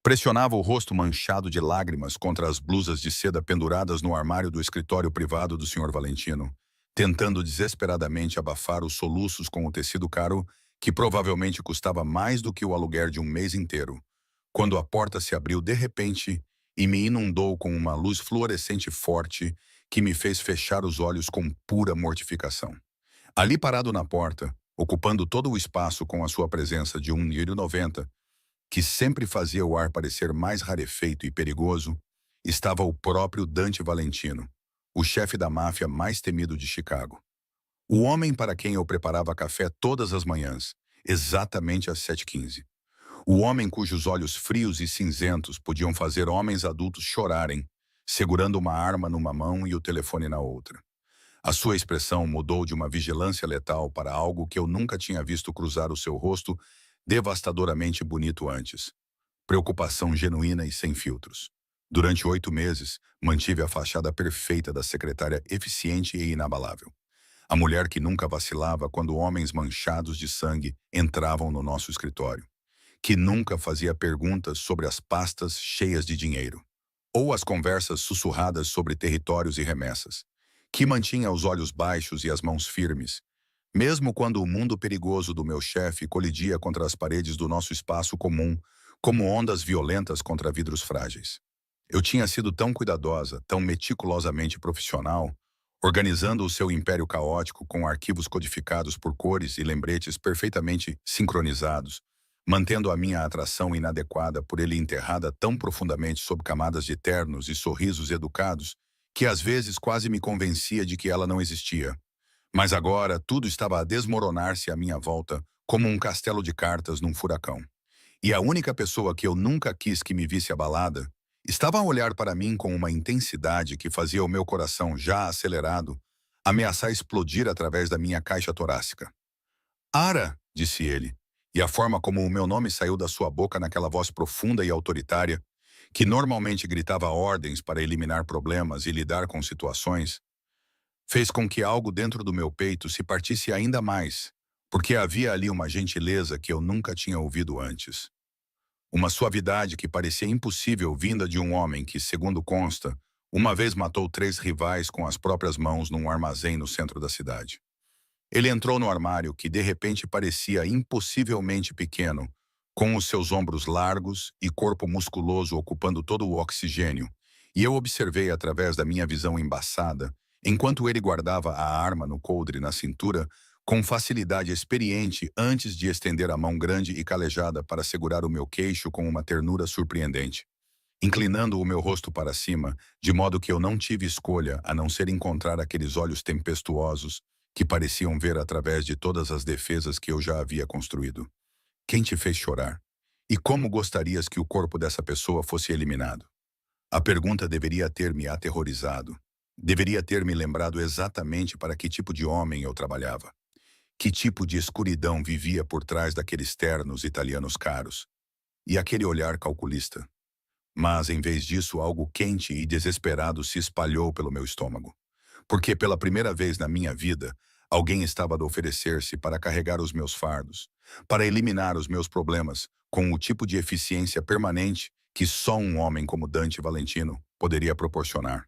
Pressionava o rosto manchado de lágrimas contra as blusas de seda penduradas no armário do escritório privado do Sr. Valentino, tentando desesperadamente abafar os soluços com o tecido caro que provavelmente custava mais do que o aluguer de um mês inteiro, quando a porta se abriu de repente e me inundou com uma luz fluorescente forte que me fez fechar os olhos com pura mortificação. Ali parado na porta, ocupando todo o espaço com a sua presença de 1,90 m, que sempre fazia o ar parecer mais rarefeito e perigoso, estava o próprio Dante Valentino, o chefe da máfia mais temido de Chicago. O homem para quem eu preparava café todas as manhãs, exatamente às 7h15. O homem cujos olhos frios e cinzentos podiam fazer homens adultos chorarem, segurando uma arma numa mão e o telefone na outra. A sua expressão mudou de uma vigilância letal para algo que eu nunca tinha visto cruzar o seu rosto devastadoramente bonito antes. Preocupação genuína e sem filtros. Durante 8 meses, mantive a fachada perfeita da secretária eficiente e inabalável. A mulher que nunca vacilava quando homens manchados de sangue entravam no nosso escritório. Que nunca fazia perguntas sobre as pastas cheias de dinheiro. Ou as conversas sussurradas sobre territórios e remessas. Que mantinha os olhos baixos e as mãos firmes, mesmo quando o mundo perigoso do meu chefe colidia contra as paredes do nosso espaço comum, como ondas violentas contra vidros frágeis. Eu tinha sido tão cuidadosa, tão meticulosamente profissional, organizando o seu império caótico com arquivos codificados por cores e lembretes perfeitamente sincronizados, mantendo a minha atração inadequada por ele enterrada tão profundamente sob camadas de ternos e sorrisos educados, que às vezes quase me convencia de que ela não existia. Mas agora tudo estava a desmoronar-se à minha volta, como um castelo de cartas num furacão. E a única pessoa que eu nunca quis que me visse abalada estava a olhar para mim com uma intensidade que fazia o meu coração, já acelerado, ameaçar explodir através da minha caixa torácica. "Ara", disse ele, e a forma como o meu nome saiu da sua boca naquela voz profunda e autoritária, que normalmente gritava ordens para eliminar problemas e lidar com situações, fez com que algo dentro do meu peito se partisse ainda mais, porque havia ali uma gentileza que eu nunca tinha ouvido antes. Uma suavidade que parecia impossível vinda de um homem que, segundo consta, uma vez matou 3 rivais com as próprias mãos num armazém no centro da cidade. Ele entrou no armário que de repente parecia impossivelmente pequeno, com os seus ombros largos e corpo musculoso ocupando todo o oxigênio, e eu observei através da minha visão embaçada, enquanto ele guardava a arma no coldre na cintura, com facilidade experiente antes de estender a mão grande e calejada para segurar o meu queixo com uma ternura surpreendente, inclinando o meu rosto para cima, de modo que eu não tive escolha a não ser encontrar aqueles olhos tempestuosos que pareciam ver através de todas as defesas que eu já havia construído. "Quem te fez chorar? E como gostarias que o corpo dessa pessoa fosse eliminado?" A pergunta deveria ter me aterrorizado. Deveria ter me lembrado exatamente para que tipo de homem eu trabalhava. Que tipo de escuridão vivia por trás daqueles ternos italianos caros. E aquele olhar calculista. Mas, em vez disso, algo quente e desesperado se espalhou pelo meu estômago. Porque, pela primeira vez na minha vida, alguém estava a oferecer-se para carregar os meus fardos, para eliminar os meus problemas, com o tipo de eficiência permanente que só um homem como Dante Valentino poderia proporcionar.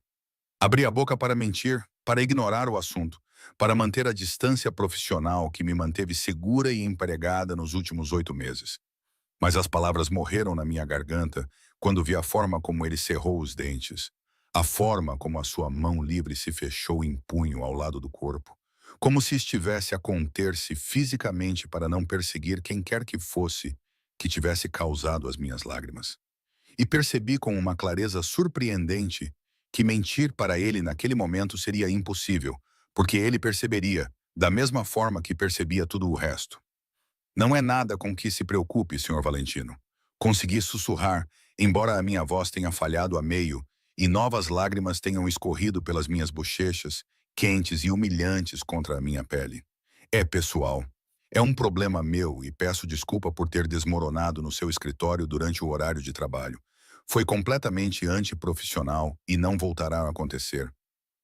Abri a boca para mentir, para ignorar o assunto, para manter a distância profissional que me manteve segura e empregada nos últimos 8 meses. Mas as palavras morreram na minha garganta quando vi a forma como ele cerrou os dentes, a forma como a sua mão livre se fechou em punho ao lado do corpo, como se estivesse a conter-se fisicamente para não perseguir quem quer que fosse que tivesse causado as minhas lágrimas. E percebi com uma clareza surpreendente que mentir para ele naquele momento seria impossível, porque ele perceberia, da mesma forma que percebia tudo o resto. "Não é nada com que se preocupe, Sr. Valentino." Consegui sussurrar, embora a minha voz tenha falhado a meio e novas lágrimas tenham escorrido pelas minhas bochechas, quentes e humilhantes contra a minha pele. "É pessoal. É um problema meu e peço desculpa por ter desmoronado no seu escritório durante o horário de trabalho. Foi completamente antiprofissional e não voltará a acontecer."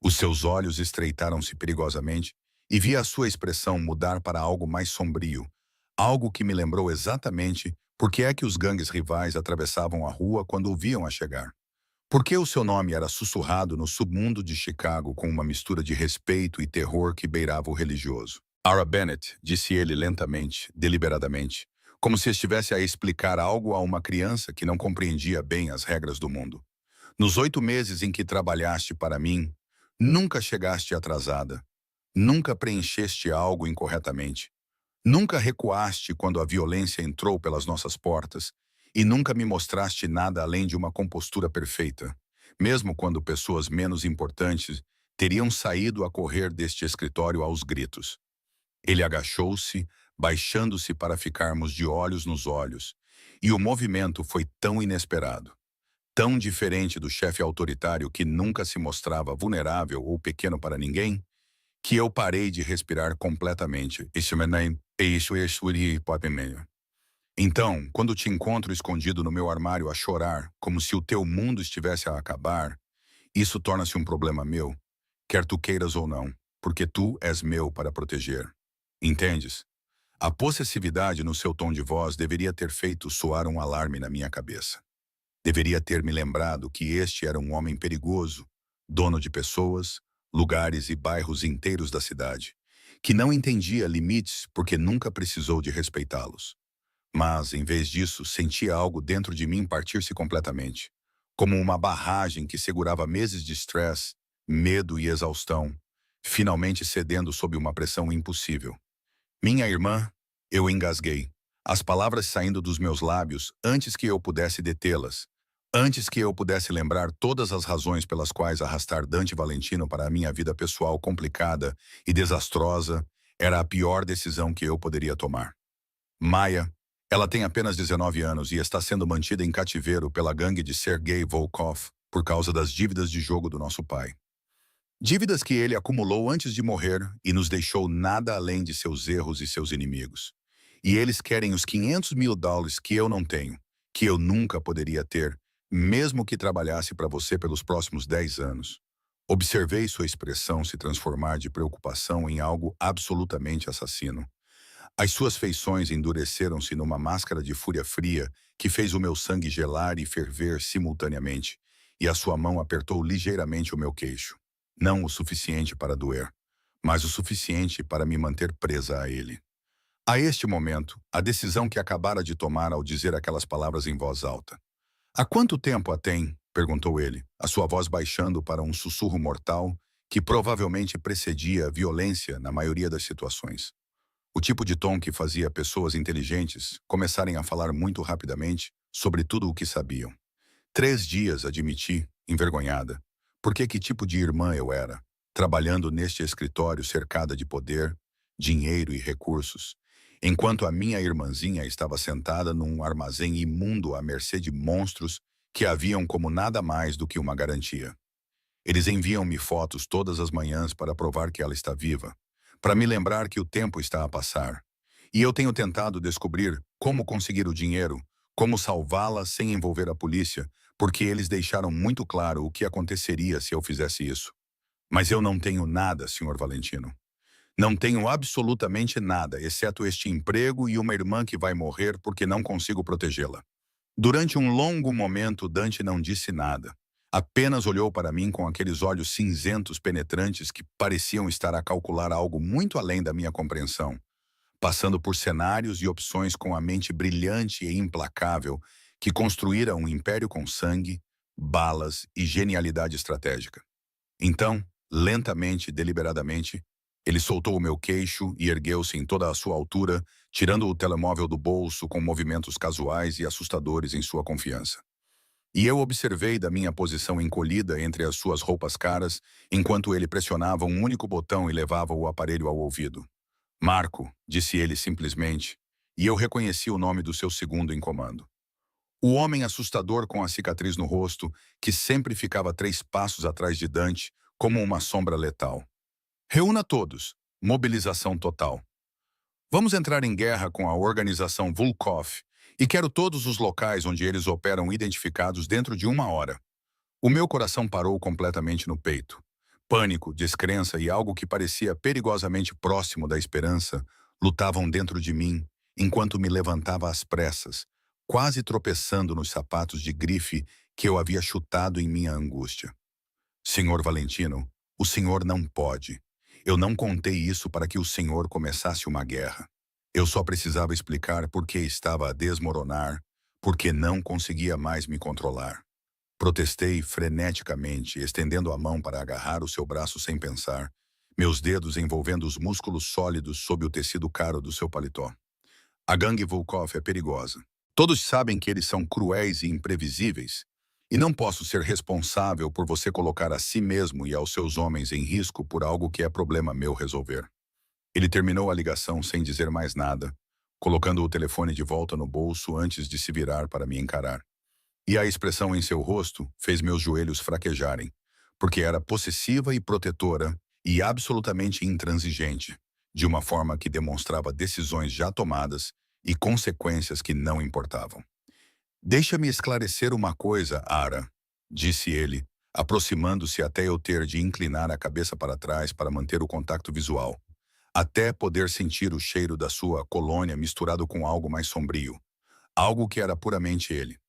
Os seus olhos estreitaram-se perigosamente e vi a sua expressão mudar para algo mais sombrio, Algo que me lembrou exatamente por que é que os gangues rivais atravessavam a rua quando o viam a chegar. Por que o seu nome era sussurrado no submundo de Chicago com uma mistura de respeito e terror que beirava o religioso? Ara Bennett, disse ele lentamente, deliberadamente, como se estivesse a explicar algo a uma criança que não compreendia bem as regras do mundo. Nos 8 meses em que trabalhaste para mim, nunca chegaste atrasada, nunca preencheste algo incorretamente, nunca recuaste quando a violência entrou pelas nossas portas e nunca me mostraste nada além de uma compostura perfeita, mesmo quando pessoas menos importantes teriam saído a correr deste escritório aos gritos. Ele agachou-se, baixando-se para ficarmos de olhos nos olhos, e o movimento foi tão inesperado, tão diferente do chefe autoritário que nunca se mostrava vulnerável ou pequeno para ninguém, que eu parei de respirar completamente. Então, quando te encontro escondido no meu armário a chorar, como se o teu mundo estivesse a acabar, isso torna-se um problema meu, quer tu queiras ou não, porque tu és meu para proteger. Entendes? A possessividade no seu tom de voz deveria ter feito soar um alarme na minha cabeça. Deveria ter me lembrado que este era um homem perigoso, dono de pessoas, lugares e bairros inteiros da cidade, que não entendia limites porque nunca precisou de respeitá-los. Mas, em vez disso, sentia algo dentro de mim partir-se completamente, como uma barragem que segurava meses de estresse, medo e exaustão, finalmente cedendo sob uma pressão impossível. Minha irmã, eu engasguei, as palavras saindo dos meus lábios antes que eu pudesse detê-las, antes que eu pudesse lembrar todas as razões pelas quais arrastar Dante Valentino para a minha vida pessoal complicada e desastrosa era a pior decisão que eu poderia tomar. Maia, ela tem apenas 19 anos e está sendo mantida em cativeiro pela gangue de Sergei Volkov por causa das dívidas de jogo do nosso pai. Dívidas que ele acumulou antes de morrer e nos deixou nada além de seus erros e seus inimigos. E eles querem os US$ 500 mil que eu não tenho, que eu nunca poderia ter, mesmo que trabalhasse para você pelos próximos 10 anos. Observei sua expressão se transformar de preocupação em algo absolutamente assassino. As suas feições endureceram-se numa máscara de fúria fria que fez o meu sangue gelar e ferver simultaneamente, e a sua mão apertou ligeiramente o meu queixo. Não o suficiente para doer, mas o suficiente para me manter presa a ele. A este momento, a decisão que acabara de tomar ao dizer aquelas palavras em voz alta. "Há quanto tempo a tem?" perguntou ele, a sua voz baixando para um sussurro mortal que provavelmente precedia a violência na maioria das situações. O tipo de tom que fazia pessoas inteligentes começarem a falar muito rapidamente sobre tudo o que sabiam. 3 dias, admiti, envergonhada. Porque que tipo de irmã eu era, trabalhando neste escritório cercada de poder, dinheiro e recursos, enquanto a minha irmãzinha estava sentada num armazém imundo à mercê de monstros que haviam como nada mais do que uma garantia. Eles enviam-me fotos todas as manhãs para provar que ela está viva, para me lembrar que o tempo está a passar. E eu tenho tentado descobrir como conseguir o dinheiro, como salvá-la sem envolver a polícia, porque eles deixaram muito claro o que aconteceria se eu fizesse isso. Mas eu não tenho nada, Sr. Valentino. Não tenho absolutamente nada, exceto este emprego e uma irmã que vai morrer porque não consigo protegê-la. Durante um longo momento, Dante não disse nada. Apenas olhou para mim com aqueles olhos cinzentos penetrantes que pareciam estar a calcular algo muito além da minha compreensão, passando por cenários e opções com a mente brilhante e implacável que construíra um império com sangue, balas e genialidade estratégica. Então, lentamente e deliberadamente, ele soltou o meu queixo e ergueu-se em toda a sua altura, tirando o telemóvel do bolso com movimentos casuais e assustadores em sua confiança. E eu observei da minha posição encolhida entre as suas roupas caras, enquanto ele pressionava um único botão e levava o aparelho ao ouvido. "Marco", disse ele simplesmente, e eu reconheci o nome do seu segundo em comando. O homem assustador com a cicatriz no rosto, que sempre ficava 3 passos atrás de Dante, como uma sombra letal. "Reúna todos. Mobilização total. Vamos entrar em guerra com a organização Volkov e quero todos os locais onde eles operam identificados dentro de 1 hora." O meu coração parou completamente no peito. Pânico, descrença e algo que parecia perigosamente próximo da esperança lutavam dentro de mim, enquanto me levantava às pressas, quase tropeçando nos sapatos de grife que eu havia chutado em minha angústia. Senhor Valentino, o senhor não pode. Eu não contei isso para que o senhor começasse uma guerra. Eu só precisava explicar por que estava a desmoronar, porque não conseguia mais me controlar. Protestei freneticamente, estendendo a mão para agarrar o seu braço sem pensar, meus dedos envolvendo os músculos sólidos sob o tecido caro do seu paletó. A gangue Volkov é perigosa. Todos sabem que eles são cruéis e imprevisíveis, e não posso ser responsável por você colocar a si mesmo e aos seus homens em risco por algo que é problema meu resolver. Ele terminou a ligação sem dizer mais nada, colocando o telefone de volta no bolso antes de se virar para me encarar. E a expressão em seu rosto fez meus joelhos fraquejarem, porque era possessiva e protetora e absolutamente intransigente, de uma forma que demonstrava decisões já tomadas e consequências que não importavam. Deixa-me esclarecer uma coisa, Ara, disse ele, aproximando-se até eu ter de inclinar a cabeça para trás para manter o contato visual, até poder sentir o cheiro da sua colônia misturado com algo mais sombrio, algo que era puramente ele.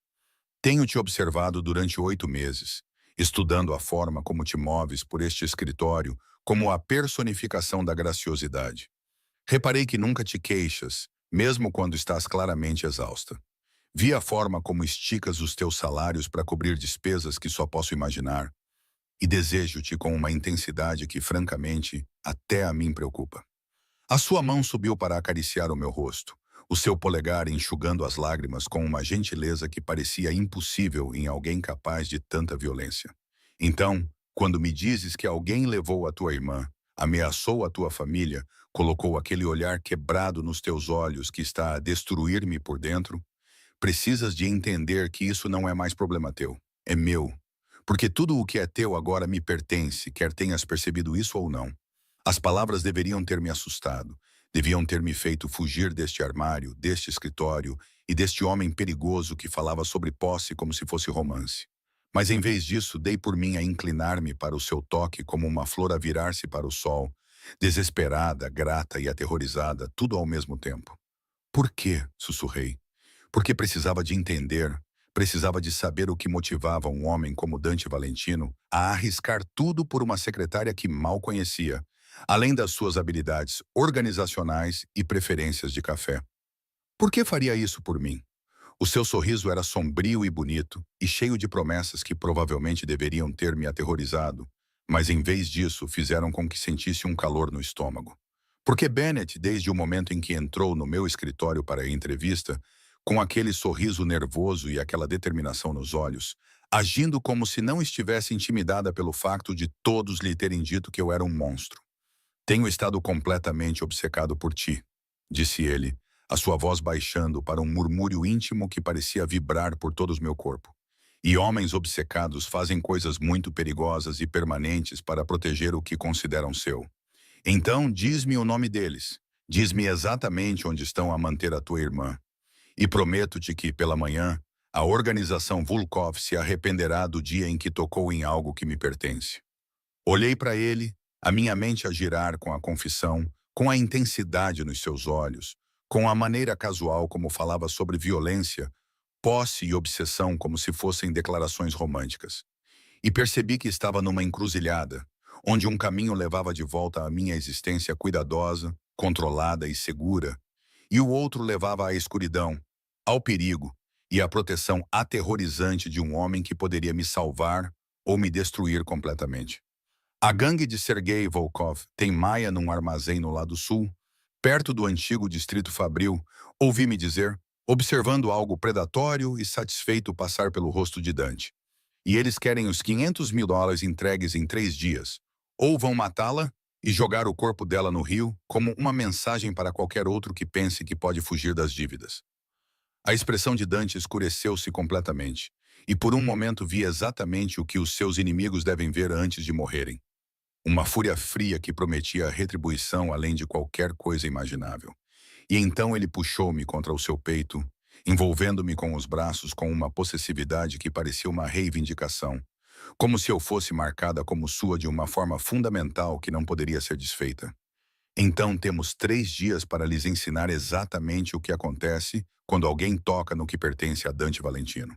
Tenho te observado durante 8 meses, estudando a forma como te moves por este escritório como a personificação da graciosidade. Reparei que nunca te queixas, mesmo quando estás claramente exausta. Vi a forma como esticas os teus salários para cobrir despesas que só posso imaginar, e desejo-te com uma intensidade que, francamente, até a mim preocupa. A sua mão subiu para acariciar o meu rosto, o seu polegar enxugando as lágrimas com uma gentileza que parecia impossível em alguém capaz de tanta violência. Então, quando me dizes que alguém levou a tua irmã, ameaçou a tua família, colocou aquele olhar quebrado nos teus olhos que está a destruir-me por dentro, precisas de entender que isso não é mais problema teu, é meu. Porque tudo o que é teu agora me pertence, quer tenhas percebido isso ou não. As palavras deveriam ter me assustado, deviam ter me feito fugir deste armário, deste escritório e deste homem perigoso que falava sobre posse como se fosse romance. Mas em vez disso, dei por mim a inclinar-me para o seu toque como uma flor a virar-se para o sol, desesperada, grata e aterrorizada, tudo ao mesmo tempo. Por quê? Sussurrei. Porque precisava de entender, precisava de saber o que motivava um homem como Dante Valentino a arriscar tudo por uma secretária que mal conhecia, além das suas habilidades organizacionais e preferências de café. Por que faria isso por mim? O seu sorriso era sombrio e bonito, e cheio de promessas que provavelmente deveriam ter me aterrorizado, mas em vez disso fizeram com que sentisse um calor no estômago. Porque Bennett, desde o momento em que entrou no meu escritório para a entrevista, com aquele sorriso nervoso e aquela determinação nos olhos, agindo como se não estivesse intimidada pelo facto de todos lhe terem dito que eu era um monstro. Tenho estado completamente obcecado por ti, disse ele, a sua voz baixando para um murmúrio íntimo que parecia vibrar por todo o meu corpo. E homens obcecados fazem coisas muito perigosas e permanentes para proteger o que consideram seu. Então, diz-me o nome deles. Diz-me exatamente onde estão a manter a tua irmã. E prometo-te que, pela manhã, a organização Volkov se arrependerá do dia em que tocou em algo que me pertence. Olhei para ele, a minha mente a girar com a confissão, com a intensidade nos seus olhos, com a maneira casual como falava sobre violência, posse e obsessão como se fossem declarações românticas. E percebi que estava numa encruzilhada, onde um caminho levava de volta à minha existência cuidadosa, controlada e segura, e o outro levava à escuridão, ao perigo e à proteção aterrorizante de um homem que poderia me salvar ou me destruir completamente. A gangue de Sergei Volkov tem maia num armazém no lado sul, perto do antigo distrito fabril, ouvi-me dizer, observando algo predatório e satisfeito passar pelo rosto de Dante. E eles querem os $500.000 entregues em 3 dias. Ou vão matá-la e jogar o corpo dela no rio como uma mensagem para qualquer outro que pense que pode fugir das dívidas. A expressão de Dante escureceu-se completamente, e por um momento vi exatamente o que os seus inimigos devem ver antes de morrerem. Uma fúria fria que prometia retribuição além de qualquer coisa imaginável. E então ele puxou-me contra o seu peito, envolvendo-me com os braços com uma possessividade que parecia uma reivindicação, como se eu fosse marcada como sua de uma forma fundamental que não poderia ser desfeita. Então temos 3 dias para lhes ensinar exatamente o que acontece quando alguém toca no que pertence a Dante Valentino.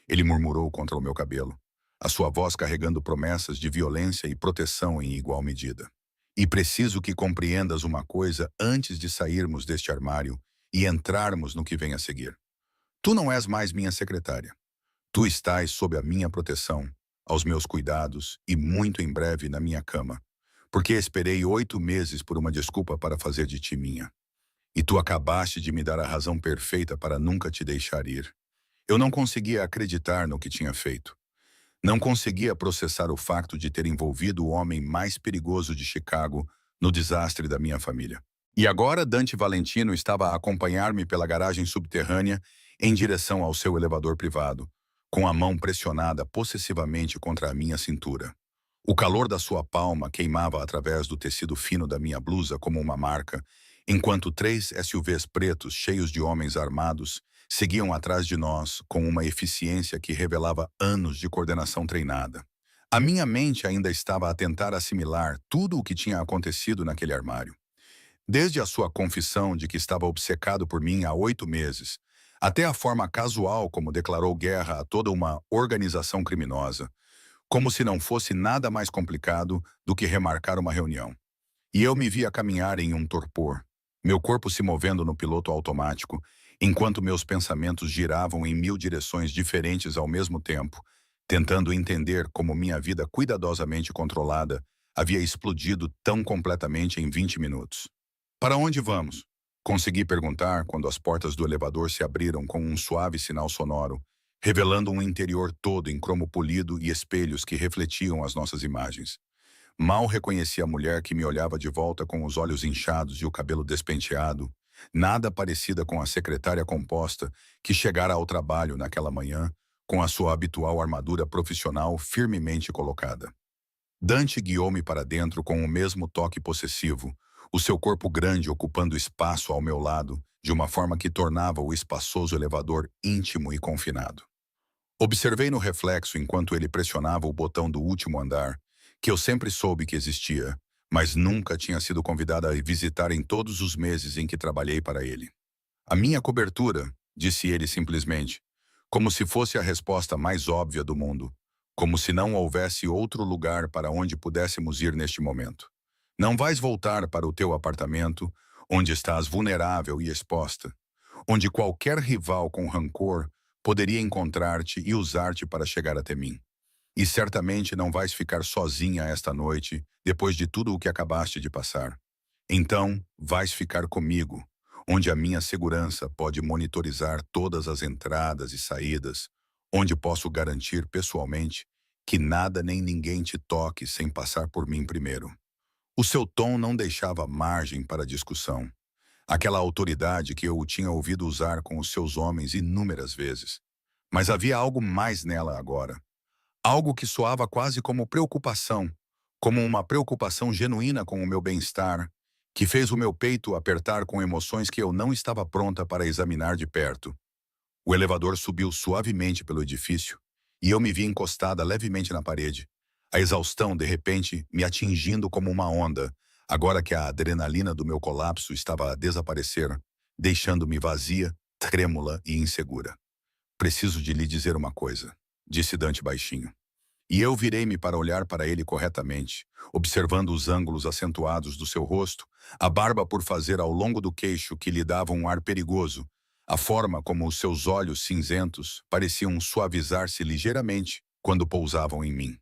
Ele murmurou contra o meu cabelo, a sua voz carregando promessas de violência e proteção em igual medida. E preciso que compreendas uma coisa antes de sairmos deste armário e entrarmos no que vem a seguir. Tu não és mais minha secretária. Tu estás sob a minha proteção, aos meus cuidados e muito em breve na minha cama, porque esperei 8 meses por uma desculpa para fazer de ti minha. E tu acabaste de me dar a razão perfeita para nunca te deixar ir. Eu não conseguia acreditar no que tinha feito. Não conseguia processar o facto de ter envolvido o homem mais perigoso de Chicago no desastre da minha família. E agora Dante Valentino estava a acompanhar-me pela garagem subterrânea em direção ao seu elevador privado, com a mão pressionada possessivamente contra a minha cintura. O calor da sua palma queimava através do tecido fino da minha blusa como uma marca, enquanto 3 SUVs pretos cheios de homens armados seguiam atrás de nós com uma eficiência que revelava anos de coordenação treinada. A minha mente ainda estava a tentar assimilar tudo o que tinha acontecido naquele armário. Desde a sua confissão de que estava obcecado por mim há 8 meses, até a forma casual como declarou guerra a toda uma organização criminosa, como se não fosse nada mais complicado do que remarcar uma reunião. E eu me via caminhar em um torpor, meu corpo se movendo no piloto automático, enquanto meus pensamentos giravam em 1000 direções diferentes ao mesmo tempo, tentando entender como minha vida cuidadosamente controlada havia explodido tão completamente em 20 minutos. Para onde vamos? Consegui perguntar quando as portas do elevador se abriram com um suave sinal sonoro, revelando um interior todo em cromo polido e espelhos que refletiam as nossas imagens. Mal reconheci a mulher que me olhava de volta com os olhos inchados e o cabelo despenteado, nada parecida com a secretária composta que chegara ao trabalho naquela manhã com a sua habitual armadura profissional firmemente colocada. Dante guiou-me para dentro com o mesmo toque possessivo, o seu corpo grande ocupando espaço ao meu lado, de uma forma que tornava o espaçoso elevador íntimo e confinado. Observei no reflexo enquanto ele pressionava o botão do último andar, que eu sempre soube que existia, mas nunca tinha sido convidada a visitar em todos os meses em que trabalhei para ele. A minha cobertura, disse ele simplesmente, como se fosse a resposta mais óbvia do mundo, como se não houvesse outro lugar para onde pudéssemos ir neste momento. Não vais voltar para o teu apartamento, onde estás vulnerável e exposta, onde qualquer rival com rancor poderia encontrar-te e usar-te para chegar até mim. E certamente não vais ficar sozinha esta noite, depois de tudo o que acabaste de passar. Então, vais ficar comigo, onde a minha segurança pode monitorizar todas as entradas e saídas, onde posso garantir pessoalmente que nada nem ninguém te toque sem passar por mim primeiro. O seu tom não deixava margem para discussão. Aquela autoridade que eu o tinha ouvido usar com os seus homens inúmeras vezes. Mas havia algo mais nela agora. Algo que soava quase como preocupação, como uma preocupação genuína com o meu bem-estar, que fez o meu peito apertar com emoções que eu não estava pronta para examinar de perto. O elevador subiu suavemente pelo edifício, e eu me vi encostada levemente na parede, a exaustão, de repente, me atingindo como uma onda, agora que a adrenalina do meu colapso estava a desaparecer, deixando-me vazia, trêmula e insegura. Preciso de lhe dizer uma coisa, disse Dante baixinho. E eu virei-me para olhar para ele corretamente, observando os ângulos acentuados do seu rosto, a barba por fazer ao longo do queixo que lhe dava um ar perigoso, a forma como os seus olhos cinzentos pareciam suavizar-se ligeiramente quando pousavam em mim.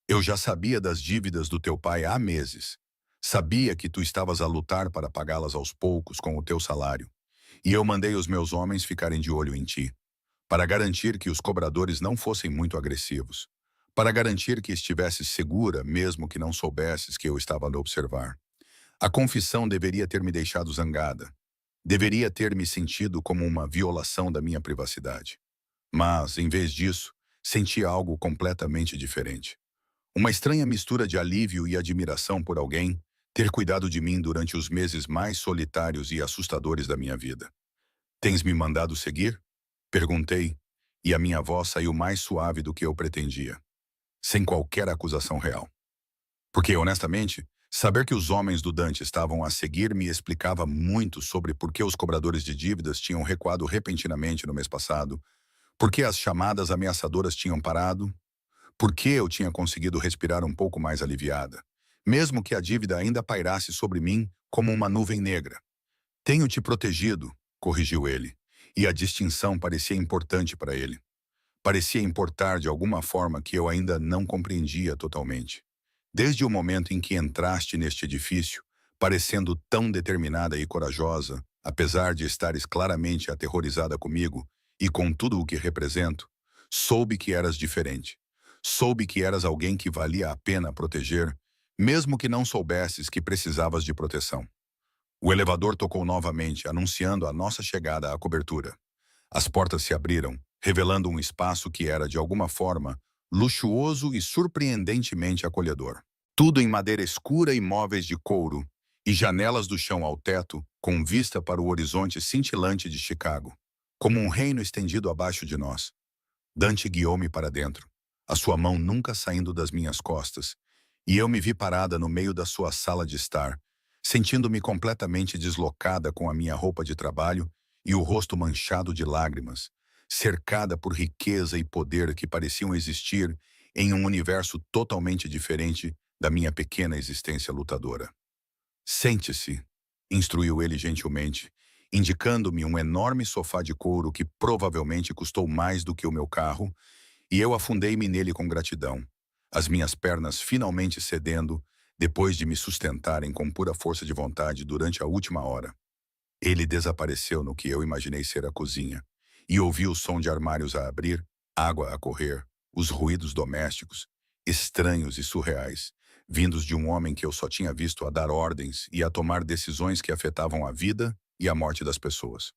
Eu já sabia das dívidas do teu pai há meses. Sabia que tu estavas a lutar para pagá-las aos poucos com o teu salário. E eu mandei os meus homens ficarem de olho em ti, para garantir que os cobradores não fossem muito agressivos, para garantir que estivesses segura mesmo que não soubesses que eu estava a lhe observar. A confissão deveria ter me deixado zangada. Deveria ter me sentido como uma violação da minha privacidade. Mas, em vez disso, senti algo completamente diferente. Uma estranha mistura de alívio e admiração por alguém ter cuidado de mim durante os meses mais solitários e assustadores da minha vida. Tens me mandado seguir? Perguntei, e a minha voz saiu mais suave do que eu pretendia, sem qualquer acusação real. Porque, honestamente, Saber que os homens do Dante estavam a seguir me explicava muito sobre por que os cobradores de dívidas tinham recuado repentinamente no mês passado, por que as chamadas ameaçadoras tinham parado, por que eu tinha conseguido respirar um pouco mais aliviada, mesmo que a dívida ainda pairasse sobre mim como uma nuvem negra. Tenho te protegido, corrigiu ele, e a distinção parecia importante para ele. Parecia importar de alguma forma que eu ainda não compreendia totalmente. Desde o momento em que entraste neste edifício, parecendo tão determinada e corajosa, apesar de estares claramente aterrorizada comigo e com tudo o que represento, soube que eras diferente. Soube que eras alguém que valia a pena proteger, mesmo que não soubesses que precisavas de proteção. O elevador tocou novamente, anunciando a nossa chegada à cobertura. As portas se abriram, revelando um espaço que era, de alguma forma, luxuoso e surpreendentemente acolhedor. Tudo em madeira escura e móveis de couro, e janelas do chão ao teto, com vista para o horizonte cintilante de Chicago, como um reino estendido abaixo de nós. Dante guiou-me para dentro, a sua mão nunca saindo das minhas costas, e eu me vi parada no meio da sua sala de estar, sentindo-me completamente deslocada com a minha roupa de trabalho e o rosto manchado de lágrimas, cercada por riqueza e poder que pareciam existir em um universo totalmente diferente da minha pequena existência lutadora. Sente-se, instruiu ele gentilmente, indicando-me um enorme sofá de couro que provavelmente custou mais do que o meu carro, e eu afundei-me nele com gratidão, as minhas pernas finalmente cedendo, depois de me sustentarem com pura força de vontade durante a última hora. Ele desapareceu no que eu imaginei ser a cozinha, e ouvi o som de armários a abrir, água a correr, os ruídos domésticos, estranhos e surreais, vindos de um homem que eu só tinha visto a dar ordens e a tomar decisões que afetavam a vida e a morte das pessoas.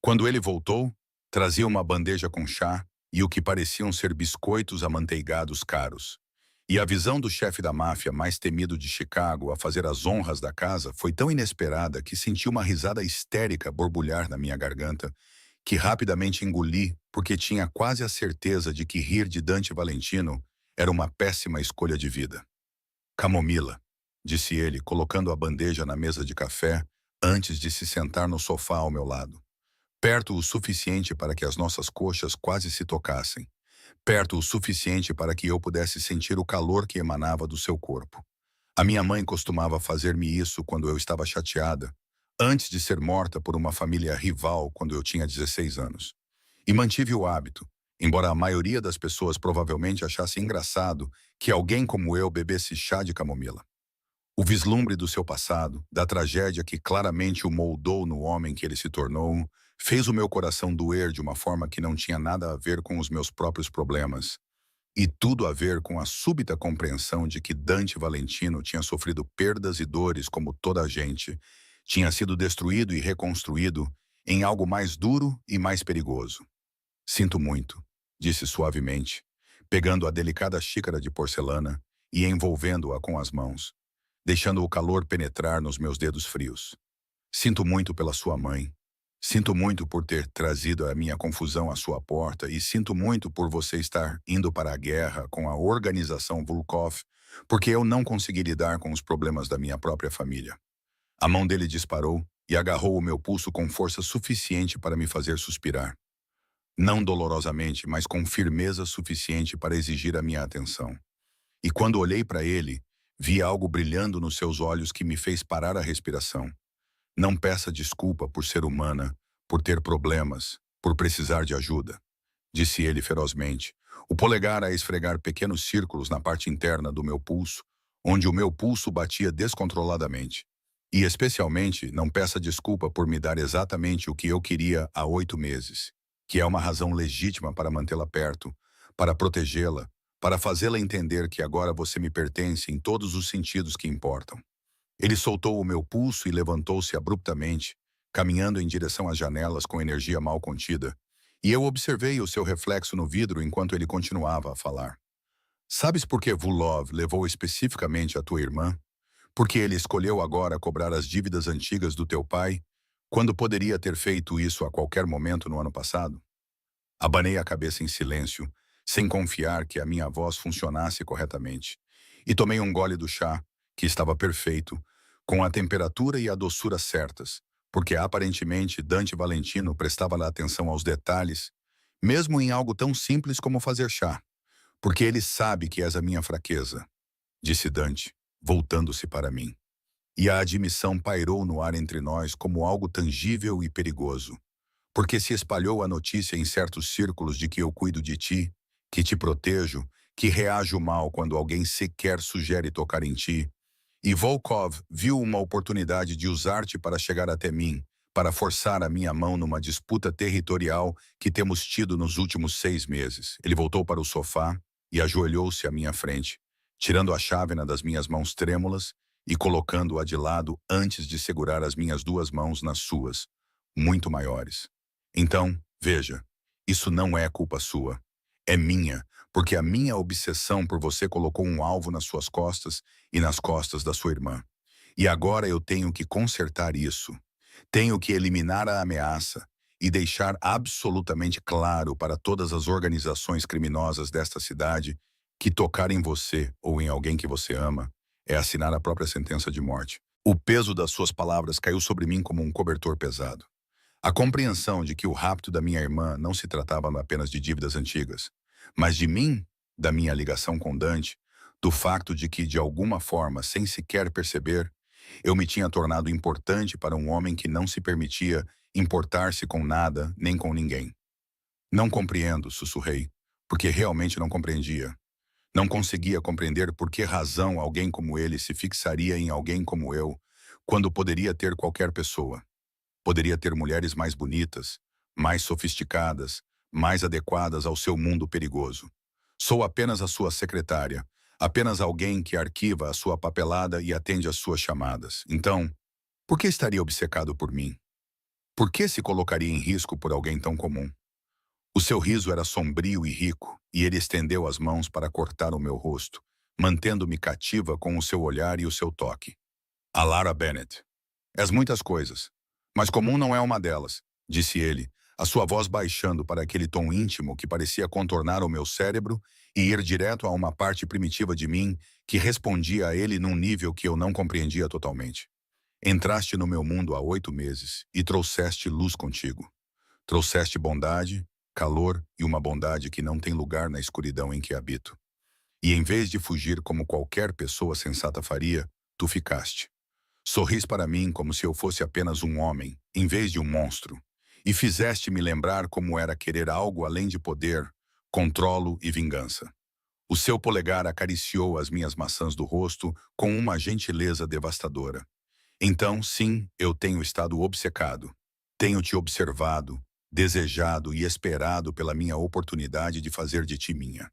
Quando ele voltou, trazia uma bandeja com chá e o que pareciam ser biscoitos amanteigados caros. E a visão do chefe da máfia mais temido de Chicago a fazer as honras da casa foi tão inesperada que senti uma risada histérica borbulhar na minha garganta, que rapidamente engoli porque tinha quase a certeza de que rir de Dante Valentino era uma péssima escolha de vida. Camomila, disse ele, colocando a bandeja na mesa de café antes de se sentar no sofá ao meu lado. Perto o suficiente para que as nossas coxas quase se tocassem. Perto o suficiente para que eu pudesse sentir o calor que emanava do seu corpo. A minha mãe costumava fazer-me isso quando eu estava chateada, antes de ser morta por uma família rival quando eu tinha 16 anos. E mantive o hábito, embora a maioria das pessoas provavelmente achasse engraçado que alguém como eu bebesse chá de camomila. O vislumbre do seu passado, da tragédia que claramente o moldou no homem que ele se tornou, fez o meu coração doer de uma forma que não tinha nada a ver com os meus próprios problemas, e tudo a ver com a súbita compreensão de que Dante Valentino tinha sofrido perdas e dores como toda a gente, tinha sido destruído e reconstruído em algo mais duro e mais perigoso. Sinto muito, disse suavemente, pegando a delicada xícara de porcelana e envolvendo-a com as mãos, deixando o calor penetrar nos meus dedos frios. Sinto muito pela sua mãe. Sinto muito por ter trazido a minha confusão à sua porta e sinto muito por você estar indo para a guerra com a organização Volkov, porque eu não consegui lidar com os problemas da minha própria família. A mão dele disparou e agarrou o meu pulso com força suficiente para me fazer suspirar. Não dolorosamente, mas com firmeza suficiente para exigir a minha atenção. E quando olhei para ele, vi algo brilhando nos seus olhos que me fez parar a respiração. Não peça desculpa por ser humana, por ter problemas, por precisar de ajuda, disse ele ferozmente, o polegar a esfregar pequenos círculos na parte interna do meu pulso, onde o meu pulso batia descontroladamente. E especialmente, não peça desculpa por me dar exatamente o que eu queria há 8 meses, que é uma razão legítima para mantê-la perto, para protegê-la, para fazê-la entender que agora você me pertence em todos os sentidos que importam. Ele soltou o meu pulso e levantou-se abruptamente, caminhando em direção às janelas com energia mal contida, e eu observei o seu reflexo no vidro enquanto ele continuava a falar. Sabes por que Vulov levou especificamente a tua irmã? Porque ele escolheu agora cobrar as dívidas antigas do teu pai, quando poderia ter feito isso a qualquer momento no ano passado? Abanei a cabeça em silêncio, sem confiar que a minha voz funcionasse corretamente, e tomei um gole do chá, que estava perfeito, com a temperatura e a doçura certas, porque aparentemente Dante Valentino prestava atenção aos detalhes, mesmo em algo tão simples como fazer chá, porque ele sabe que és a minha fraqueza, disse Dante, voltando-se para mim. E a admissão pairou no ar entre nós como algo tangível e perigoso, porque se espalhou a notícia em certos círculos de que eu cuido de ti, que te protejo, que reajo mal quando alguém sequer sugere tocar em ti. E Volkov viu uma oportunidade de usar-te para chegar até mim, para forçar a minha mão numa disputa territorial que temos tido nos últimos 6 meses. Ele voltou para o sofá e ajoelhou-se à minha frente, tirando a chávena das minhas mãos trêmulas e colocando-a de lado antes de segurar as minhas duas mãos nas suas, muito maiores. Então, veja, isso não é culpa sua. É minha, porque a minha obsessão por você colocou um alvo nas suas costas e nas costas da sua irmã. E agora eu tenho que consertar isso. Tenho que eliminar a ameaça e deixar absolutamente claro para todas as organizações criminosas desta cidade que tocar em você ou em alguém que você ama é assinar a própria sentença de morte. O peso das suas palavras caiu sobre mim como um cobertor pesado. A compreensão de que o rapto da minha irmã não se tratava apenas de dívidas antigas, mas de mim, da minha ligação com Dante, do facto de que, de alguma forma, sem sequer perceber, eu me tinha tornado importante para um homem que não se permitia importar-se com nada nem com ninguém. Não compreendo, sussurrei, porque realmente não compreendia. Não conseguia compreender por que razão alguém como ele se fixaria em alguém como eu, quando poderia ter qualquer pessoa. Poderia ter mulheres mais bonitas, mais sofisticadas, mais adequadas ao seu mundo perigoso. Sou apenas a sua secretária, apenas alguém que arquiva a sua papelada e atende às suas chamadas. Então, por que estaria obcecado por mim? Por que se colocaria em risco por alguém tão comum? O seu riso era sombrio e rico, e ele estendeu as mãos para cortar o meu rosto, mantendo-me cativa com o seu olhar e o seu toque. Alara Bennett. És muitas coisas, mas comum não é uma delas, disse ele, a sua voz baixando para aquele tom íntimo que parecia contornar o meu cérebro e ir direto a uma parte primitiva de mim que respondia a ele num nível que eu não compreendia totalmente. Entraste no meu mundo há 8 meses e trouxeste luz contigo. Trouxeste bondade, calor e uma bondade que não tem lugar na escuridão em que habito. E em vez de fugir como qualquer pessoa sensata faria, tu ficaste. Sorris para mim como se eu fosse apenas um homem, em vez de um monstro, e fizeste-me lembrar como era querer algo além de poder, controlo e vingança. O seu polegar acariciou as minhas maçãs do rosto com uma gentileza devastadora. Então, sim, eu tenho estado obcecado. Tenho te observado, desejado e esperado pela minha oportunidade de fazer de ti minha.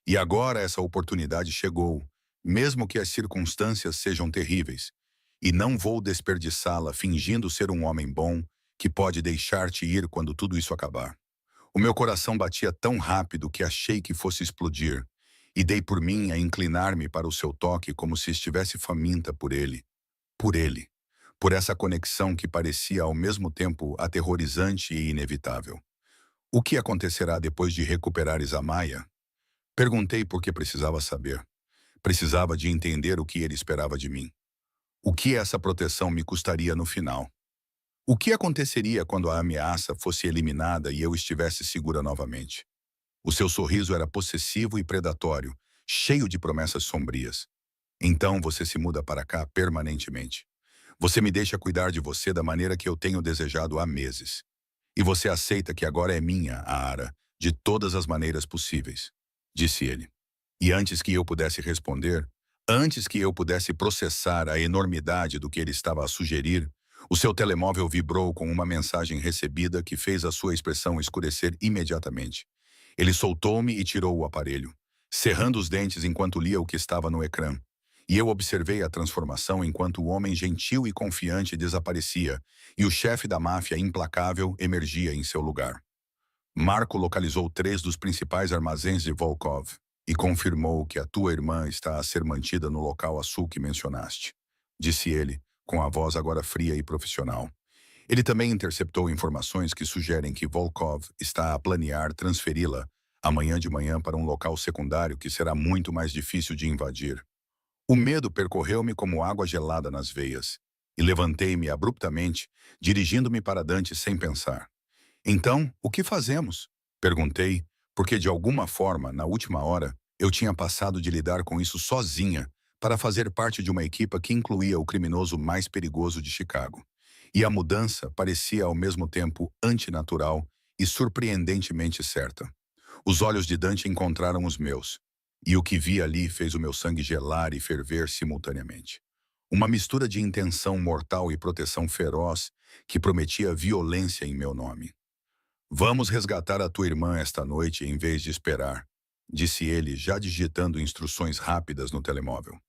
E agora essa oportunidade chegou, mesmo que as circunstâncias sejam terríveis, e não vou desperdiçá-la fingindo ser um homem bom que pode deixar-te ir quando tudo isso acabar. O meu coração batia tão rápido que achei que fosse explodir, e dei por mim a inclinar-me para o seu toque como se estivesse faminta por ele. Por ele. Por essa conexão que parecia ao mesmo tempo aterrorizante e inevitável. O que acontecerá depois de recuperares a Maia? Perguntei porque precisava saber. Precisava de entender o que ele esperava de mim. O que essa proteção me custaria no final? O que aconteceria quando a ameaça fosse eliminada e eu estivesse segura novamente? O seu sorriso era possessivo e predatório, cheio de promessas sombrias. Então você se muda para cá permanentemente. Você me deixa cuidar de você da maneira que eu tenho desejado há meses. E você aceita que agora é minha, a Ara, de todas as maneiras possíveis, disse ele. E antes que eu pudesse responder, antes que eu pudesse processar a enormidade do que ele estava a sugerir, o seu telemóvel vibrou com uma mensagem recebida que fez a sua expressão escurecer imediatamente. Ele soltou-me e tirou o aparelho, cerrando os dentes enquanto lia o que estava no ecrã. E eu observei a transformação enquanto o homem gentil e confiante desaparecia e o chefe da máfia implacável emergia em seu lugar. Marco localizou 3 dos principais armazéns de Volkov e confirmou que a tua irmã está a ser mantida no local a sul que mencionaste, disse ele, com a voz agora fria e profissional. Ele também interceptou informações que sugerem que Volkov está a planear transferi-la amanhã de manhã para um local secundário que será muito mais difícil de invadir. O medo percorreu-me como água gelada nas veias, e levantei-me abruptamente, dirigindo-me para Dante sem pensar. Então, o que fazemos? Perguntei, porque de alguma forma, na última hora, eu tinha passado de lidar com isso sozinha para fazer parte de uma equipa que incluía o criminoso mais perigoso de Chicago. E a mudança parecia ao mesmo tempo antinatural e surpreendentemente certa. Os olhos de Dante encontraram os meus, e o que vi ali fez o meu sangue gelar e ferver simultaneamente. Uma mistura de intenção mortal e proteção feroz que prometia violência em meu nome. Vamos resgatar a tua irmã esta noite em vez de esperar, disse ele, já digitando instruções rápidas no telemóvel.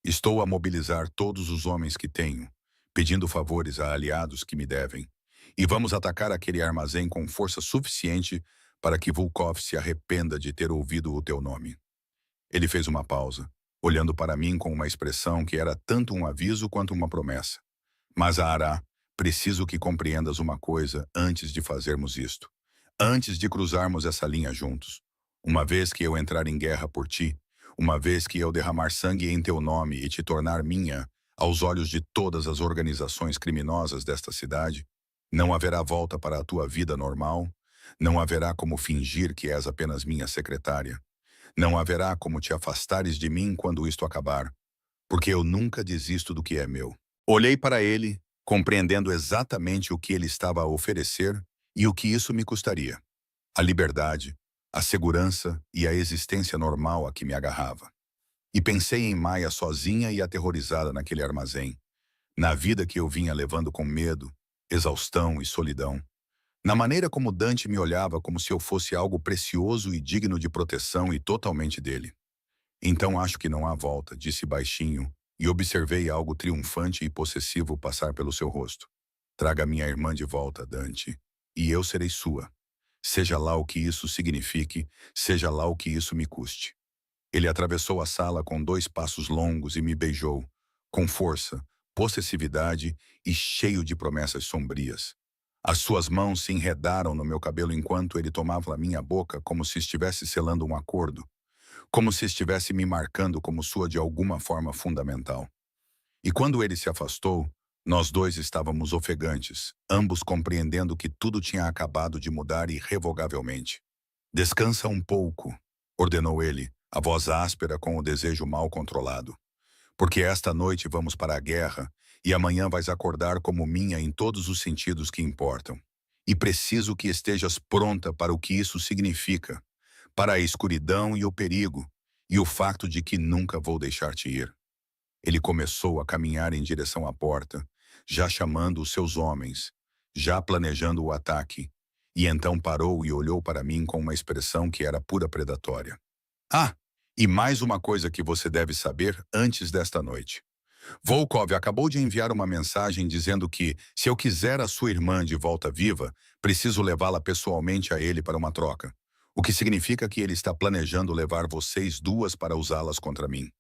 Estou a mobilizar todos os homens que tenho, pedindo favores a aliados que me devem. E vamos atacar aquele armazém com força suficiente para que Volkov se arrependa de ter ouvido o teu nome. Ele fez uma pausa, olhando para mim com uma expressão que era tanto um aviso quanto uma promessa. Mas, Ará, preciso que compreendas uma coisa antes de fazermos isto. Antes de cruzarmos essa linha juntos. Uma vez que eu entrar em guerra por ti, uma vez que eu derramar sangue em teu nome e te tornar minha, aos olhos de todas as organizações criminosas desta cidade, não haverá volta para a tua vida normal, não haverá como fingir que és apenas minha secretária, não haverá como te afastares de mim quando isto acabar, porque eu nunca desisto do que é meu. Olhei para ele, compreendendo exatamente o que ele estava a oferecer e o que isso me custaria. A liberdade, a segurança e a existência normal a que me agarrava. E pensei em Maia sozinha e aterrorizada naquele armazém, na vida que eu vinha levando com medo, exaustão e solidão, na maneira como Dante me olhava como se eu fosse algo precioso e digno de proteção e totalmente dele. Então acho que não há volta, disse baixinho, e observei algo triunfante e possessivo passar pelo seu rosto. Traga minha irmã de volta, Dante, e eu serei sua. Seja lá o que isso signifique, seja lá o que isso me custe. Ele atravessou a sala com 2 passos longos e me beijou, com força, possessividade e cheio de promessas sombrias. As suas mãos se enredaram no meu cabelo enquanto ele tomava a minha boca como se estivesse selando um acordo, como se estivesse me marcando como sua de alguma forma fundamental. E quando ele se afastou, nós dois estávamos ofegantes, ambos compreendendo que tudo tinha acabado de mudar irrevogavelmente. Descansa um pouco, ordenou ele, a voz áspera com o desejo mal controlado. Porque esta noite vamos para a guerra e amanhã vais acordar como minha em todos os sentidos que importam. E preciso que estejas pronta para o que isso significa, para a escuridão e o perigo, e o facto de que nunca vou deixar-te ir. Ele começou a caminhar em direção à porta, já chamando os seus homens, já planejando o ataque, e então parou e olhou para mim com uma expressão que era pura predatória. Ah, e mais uma coisa que você deve saber antes desta noite. Volkov acabou de enviar uma mensagem dizendo que, se eu quiser a sua irmã de volta viva, preciso levá-la pessoalmente a ele para uma troca. O que significa que ele está planejando levar vocês duas para usá-las contra mim.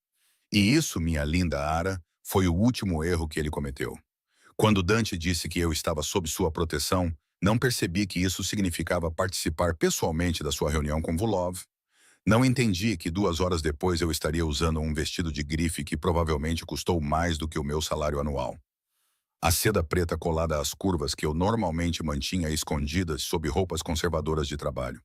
E isso, minha linda Ara, foi o último erro que ele cometeu. Quando Dante disse que eu estava sob sua proteção, não percebi que isso significava participar pessoalmente da sua reunião com Volov. Não entendi que 2 horas depois eu estaria usando um vestido de grife que provavelmente custou mais do que o meu salário anual. A seda preta colada às curvas que eu normalmente mantinha escondidas sob roupas conservadoras de trabalho.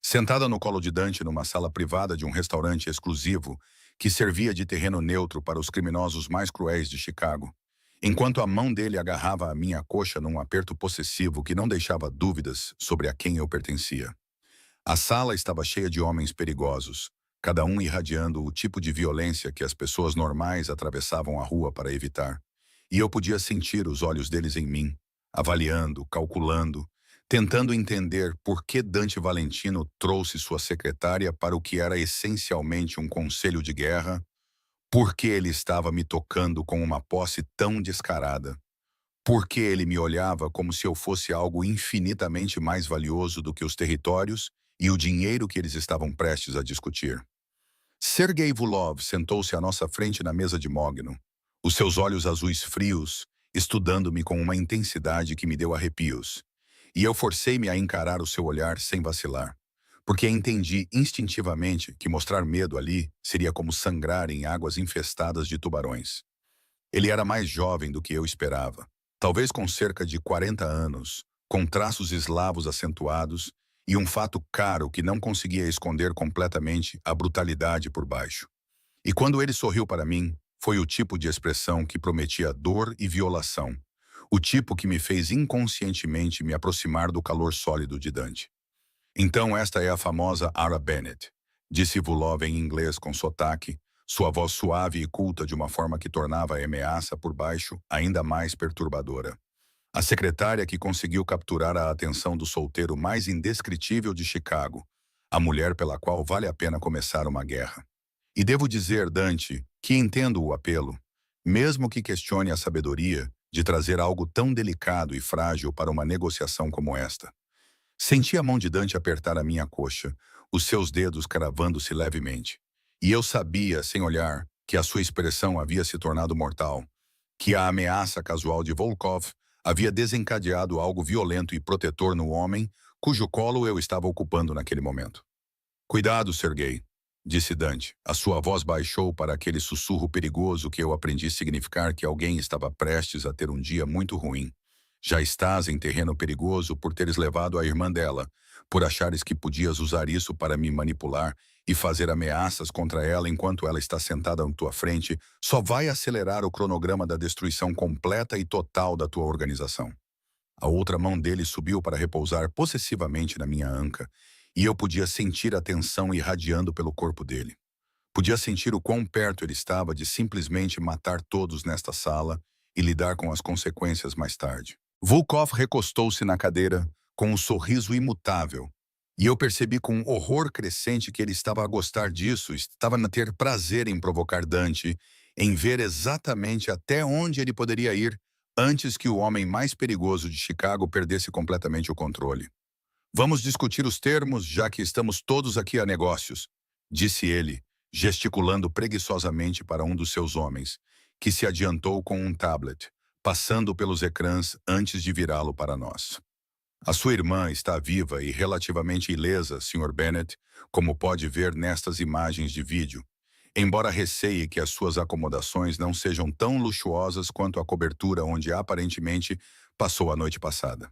Sentada no colo de Dante numa sala privada de um restaurante exclusivo que servia de terreno neutro para os criminosos mais cruéis de Chicago, enquanto a mão dele agarrava a minha coxa num aperto possessivo que não deixava dúvidas sobre a quem eu pertencia. A sala estava cheia de homens perigosos, cada um irradiando o tipo de violência que as pessoas normais atravessavam a rua para evitar. E eu podia sentir os olhos deles em mim, avaliando, calculando, tentando entender por que Dante Valentino trouxe sua secretária para o que era essencialmente um conselho de guerra, por que ele estava me tocando com uma posse tão descarada, por que ele me olhava como se eu fosse algo infinitamente mais valioso do que os territórios e o dinheiro que eles estavam prestes a discutir. Sergei Volov sentou-se à nossa frente na mesa de mogno, os seus olhos azuis frios, estudando-me com uma intensidade que me deu arrepios, e eu forcei-me a encarar o seu olhar sem vacilar, porque entendi instintivamente que mostrar medo ali seria como sangrar em águas infestadas de tubarões. Ele era mais jovem do que eu esperava, talvez com cerca de 40 anos, com traços eslavos acentuados e um fato caro que não conseguia esconder completamente a brutalidade por baixo. E quando ele sorriu para mim, foi o tipo de expressão que prometia dor e violação, o tipo que me fez inconscientemente me aproximar do calor sólido de Dante. Então esta é a famosa Ara Bennett, disse Vulov em inglês com sotaque, sua voz suave e culta de uma forma que tornava a ameaça por baixo ainda mais perturbadora. A secretária que conseguiu capturar a atenção do solteiro mais indescritível de Chicago, a mulher pela qual vale a pena começar uma guerra. E devo dizer, Dante, que entendo o apelo, mesmo que questione a sabedoria de trazer algo tão delicado e frágil para uma negociação como esta. Senti a mão de Dante apertar a minha coxa, os seus dedos cravando-se levemente. E eu sabia, sem olhar, que a sua expressão havia se tornado mortal, que a ameaça casual de Volkov havia desencadeado algo violento e protetor no homem cujo colo eu estava ocupando naquele momento. Cuidado, Sergei, disse Dante. A sua voz baixou para aquele sussurro perigoso que eu aprendi significar que alguém estava prestes a ter um dia muito ruim. Já estás em terreno perigoso por teres levado a irmã dela, por achares que podias usar isso para me manipular e fazer ameaças contra ela enquanto ela está sentada à tua frente, só vai acelerar o cronograma da destruição completa e total da tua organização. A outra mão dele subiu para repousar possessivamente na minha anca, e eu podia sentir a tensão irradiando pelo corpo dele. Podia sentir o quão perto ele estava de simplesmente matar todos nesta sala e lidar com as consequências mais tarde. Volkov recostou-se na cadeira, com um sorriso imutável, e eu percebi com um horror crescente que ele estava a gostar disso, estava a ter prazer em provocar Dante, em ver exatamente até onde ele poderia ir antes que o homem mais perigoso de Chicago perdesse completamente o controle. Vamos discutir os termos, já que estamos todos aqui a negócios, disse ele, gesticulando preguiçosamente para um dos seus homens, que se adiantou com um tablet, passando pelos ecrãs antes de virá-lo para nós. A sua irmã está viva e relativamente ilesa, Sr. Bennett, como pode ver nestas imagens de vídeo, embora receie que as suas acomodações não sejam tão luxuosas quanto a cobertura onde aparentemente passou a noite passada.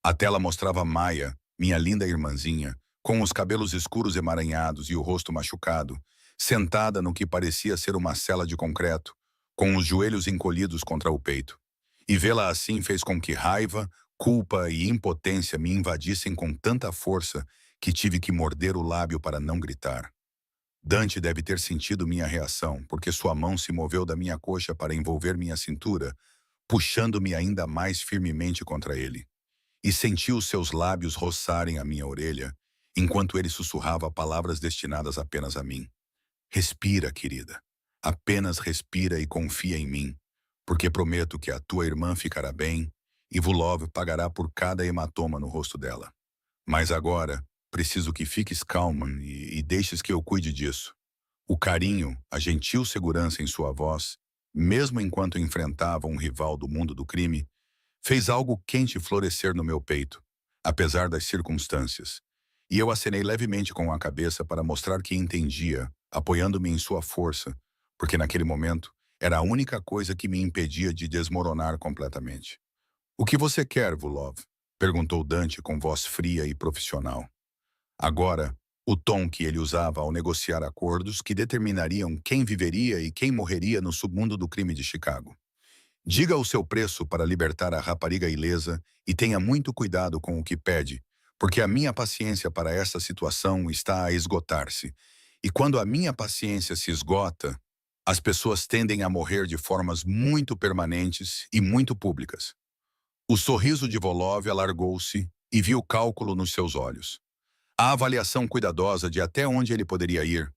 A tela mostrava Maya, minha linda irmãzinha, com os cabelos escuros emaranhados e o rosto machucado, sentada no que parecia ser uma cela de concreto, com os joelhos encolhidos contra o peito. E vê-la assim fez com que raiva, culpa e impotência me invadissem com tanta força que tive que morder o lábio para não gritar. Dante deve ter sentido minha reação, porque sua mão se moveu da minha coxa para envolver minha cintura, puxando-me ainda mais firmemente contra ele. E senti os seus lábios roçarem a minha orelha, enquanto ele sussurrava palavras destinadas apenas a mim. Respira, querida. Apenas respira e confia em mim, porque prometo que a tua irmã ficará bem e Vulov pagará por cada hematoma no rosto dela. Mas agora, preciso que fiques calma e deixes que eu cuide disso. O carinho, a gentil segurança em sua voz, mesmo enquanto enfrentava um rival do mundo do crime, fez algo quente florescer no meu peito, apesar das circunstâncias. E eu acenei levemente com a cabeça para mostrar que entendia, apoiando-me em sua força, porque naquele momento era a única coisa que me impedia de desmoronar completamente. O que você quer, Vulov? Perguntou Dante com voz fria e profissional. Agora, o tom que ele usava ao negociar acordos que determinariam quem viveria e quem morreria no submundo do crime de Chicago. Diga o seu preço para libertar a rapariga ilesa e tenha muito cuidado com o que pede, porque a minha paciência para essa situação está a esgotar-se. E quando a minha paciência se esgota, as pessoas tendem a morrer de formas muito permanentes e muito públicas. O sorriso de Volov alargou-se e viu cálculo nos seus olhos. A avaliação cuidadosa de até onde ele poderia ir,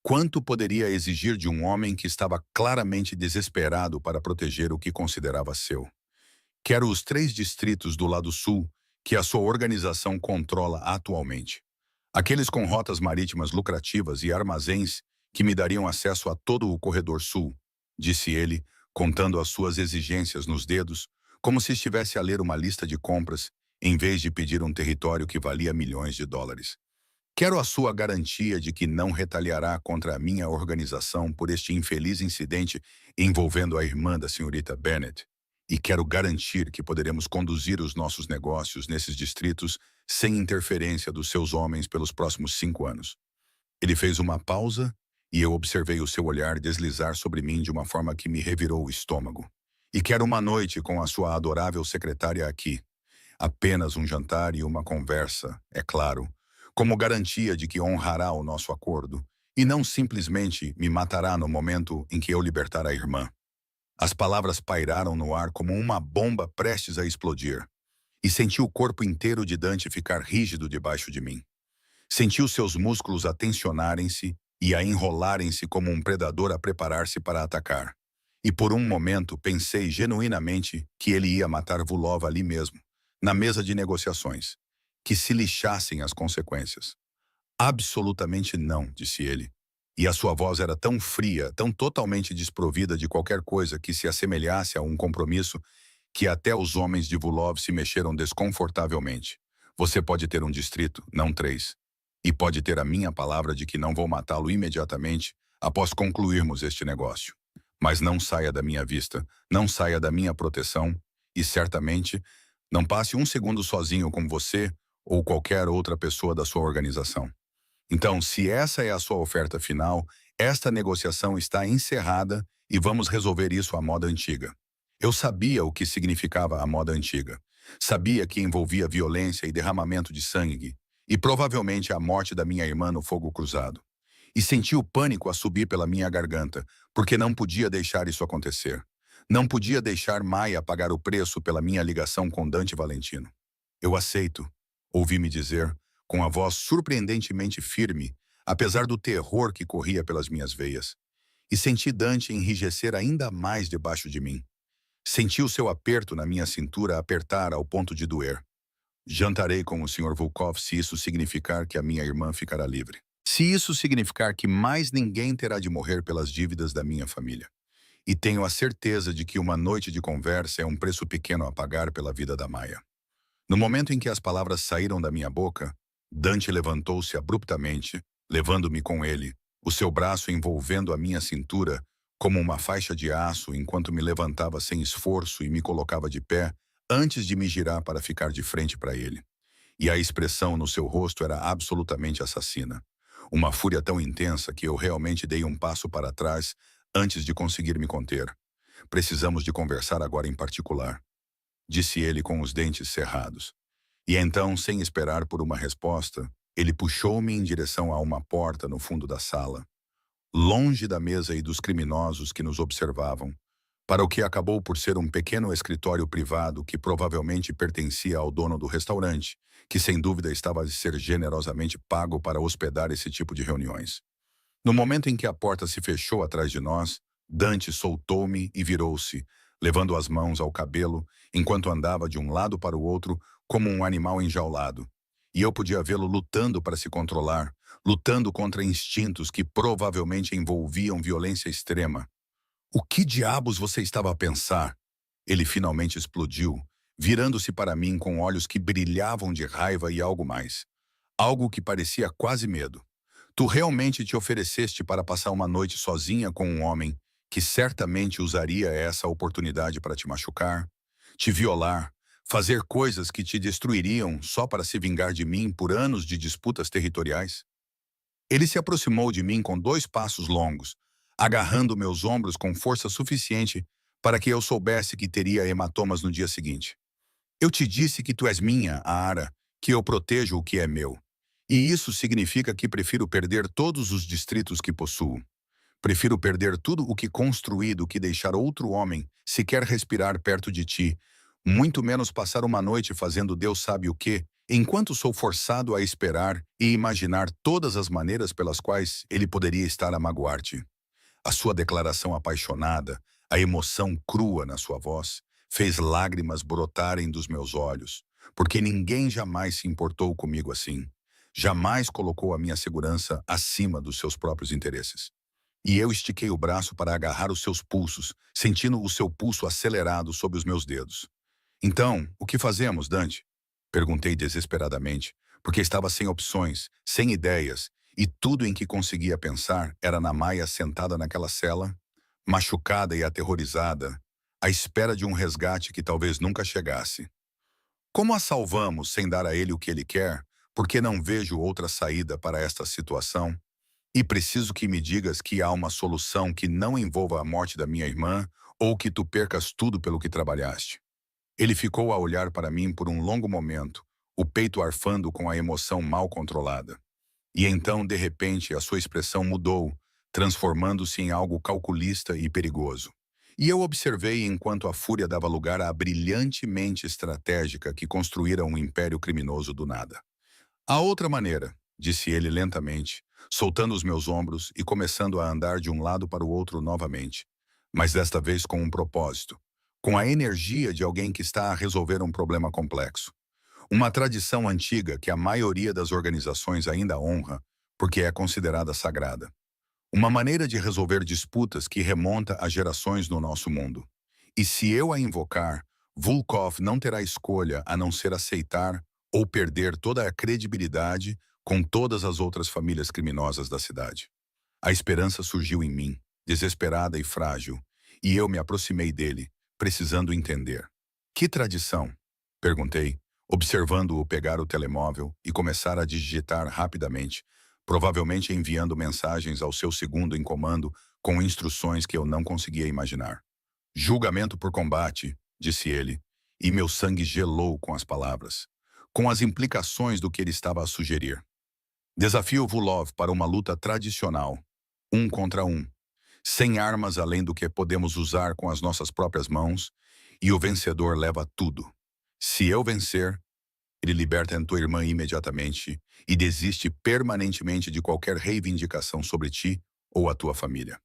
quanto poderia exigir de um homem que estava claramente desesperado para proteger o que considerava seu. Quero os 3 distritos do lado sul que a sua organização controla atualmente. Aqueles com rotas marítimas lucrativas e armazéns que me dariam acesso a todo o corredor sul, disse ele, contando as suas exigências nos dedos, como se estivesse a ler uma lista de compras, em vez de pedir um território que valia milhões de dólares. Quero a sua garantia de que não retaliará contra a minha organização por este infeliz incidente envolvendo a irmã da senhorita Bennet. E quero garantir que poderemos conduzir os nossos negócios nesses distritos sem interferência dos seus homens pelos próximos 5 anos. Ele fez uma pausa e eu observei o seu olhar deslizar sobre mim de uma forma que me revirou o estômago. E quero uma noite com a sua adorável secretária aqui. Apenas um jantar e uma conversa, é claro, como garantia de que honrará o nosso acordo e não simplesmente me matará no momento em que eu libertar a irmã. As palavras pairaram no ar como uma bomba prestes a explodir, e senti o corpo inteiro de Dante ficar rígido debaixo de mim. Senti os seus músculos a tensionarem-se e a enrolarem-se como um predador a preparar-se para atacar. E por um momento pensei genuinamente que ele ia matar Vulova ali mesmo, na mesa de negociações. Que se lixassem as consequências. Absolutamente não, disse ele. E a sua voz era tão fria, tão totalmente desprovida de qualquer coisa que se assemelhasse a um compromisso, que até os homens de Vulov se mexeram desconfortavelmente. Você pode ter um distrito, não 3. E pode ter a minha palavra de que não vou matá-lo imediatamente após concluirmos este negócio. Mas não saia da minha vista, não saia da minha proteção e, certamente, não passe um segundo sozinho com você ou qualquer outra pessoa da sua organização. Então, se essa é a sua oferta final, esta negociação está encerrada e vamos resolver isso à moda antiga. Eu sabia o que significava a moda antiga. Sabia que envolvia violência e derramamento de sangue, e provavelmente a morte da minha irmã no fogo cruzado. E senti o pânico a subir pela minha garganta, porque não podia deixar isso acontecer. Não podia deixar Maia pagar o preço pela minha ligação com Dante Valentino. Eu aceito, ouvi-me dizer, com a voz surpreendentemente firme, apesar do terror que corria pelas minhas veias. E senti Dante enrijecer ainda mais debaixo de mim. Senti o seu aperto na minha cintura apertar ao ponto de doer. Jantarei com o Sr. Volkov se isso significar que a minha irmã ficará livre. Se isso significar que mais ninguém terá de morrer pelas dívidas da minha família. E tenho a certeza de que uma noite de conversa é um preço pequeno a pagar pela vida da Maia. No momento em que as palavras saíram da minha boca, Dante levantou-se abruptamente, levando-me com ele, o seu braço envolvendo a minha cintura como uma faixa de aço enquanto me levantava sem esforço e me colocava de pé antes de me girar para ficar de frente para ele. E a expressão no seu rosto era absolutamente assassina. Uma fúria tão intensa que eu realmente dei um passo para trás antes de conseguir me conter. Precisamos de conversar agora em particular, disse ele com os dentes cerrados. E então, sem esperar por uma resposta, ele puxou-me em direção a uma porta no fundo da sala, longe da mesa e dos criminosos que nos observavam, para o que acabou por ser um pequeno escritório privado que provavelmente pertencia ao dono do restaurante, que sem dúvida estava a ser generosamente pago para hospedar esse tipo de reuniões. No momento em que a porta se fechou atrás de nós, Dante soltou-me e virou-se, levando as mãos ao cabelo, enquanto andava de um lado para o outro como um animal enjaulado. E eu podia vê-lo lutando para se controlar, lutando contra instintos que provavelmente envolviam violência extrema. O que diabos você estava a pensar? Ele finalmente explodiu, virando-se para mim com olhos que brilhavam de raiva e algo mais. Algo que parecia quase medo. Tu realmente te ofereceste para passar uma noite sozinha com um homem que certamente usaria essa oportunidade para te machucar, te violar, fazer coisas que te destruiriam só para se vingar de mim por anos de disputas territoriais? Ele se aproximou de mim com 2 passos longos, agarrando meus ombros com força suficiente para que eu soubesse que teria hematomas no dia seguinte. Eu te disse que tu és minha, Ara, que eu protejo o que é meu. E isso significa que prefiro perder todos os distritos que possuo. Prefiro perder tudo o que construí do que deixar outro homem sequer respirar perto de ti, muito menos passar uma noite fazendo Deus sabe o quê, enquanto sou forçado a esperar e imaginar todas as maneiras pelas quais ele poderia estar a magoar-te. A sua declaração apaixonada, a emoção crua na sua voz, fez lágrimas brotarem dos meus olhos, porque ninguém jamais se importou comigo assim. Jamais colocou a minha segurança acima dos seus próprios interesses. E eu estiquei o braço para agarrar os seus pulsos, sentindo o seu pulso acelerado sob os meus dedos. Então, o que fazemos, Dante? Perguntei desesperadamente, porque estava sem opções, sem ideias, e tudo em que conseguia pensar era na Maia sentada naquela cela, machucada e aterrorizada, à espera de um resgate que talvez nunca chegasse. Como a salvamos sem dar a ele o que ele quer? Porque não vejo outra saída para esta situação? E preciso que me digas que há uma solução que não envolva a morte da minha irmã ou que tu percas tudo pelo que trabalhaste. Ele ficou a olhar para mim por um longo momento, o peito arfando com a emoção mal controlada. E então, de repente, a sua expressão mudou, transformando-se em algo calculista e perigoso. E eu observei enquanto a fúria dava lugar à brilhante mente estratégica que construíra um império criminoso do nada. "Há outra maneira", disse ele lentamente, soltando os meus ombros e começando a andar de um lado para o outro novamente, mas desta vez com um propósito, com a energia de alguém que está a resolver um problema complexo. Uma tradição antiga que a maioria das organizações ainda honra, porque é considerada sagrada. Uma maneira de resolver disputas que remonta a gerações no nosso mundo. E se eu a invocar, Volkov não terá escolha a não ser aceitar ou perder toda a credibilidade com todas as outras famílias criminosas da cidade. A esperança surgiu em mim, desesperada e frágil, e eu me aproximei dele, precisando entender. "Que tradição?" perguntei, observando-o pegar o telemóvel e começar a digitar rapidamente, provavelmente enviando mensagens ao seu segundo em comando com instruções que eu não conseguia imaginar. "Julgamento por combate", disse ele, e meu sangue gelou com as palavras, com as implicações do que ele estava a sugerir. "Desafio Vulov para uma luta tradicional, um contra um, sem armas além do que podemos usar com as nossas próprias mãos, e o vencedor leva tudo. Se eu vencer, ele liberta a tua irmã imediatamente e desiste permanentemente de qualquer reivindicação sobre ti ou a tua família.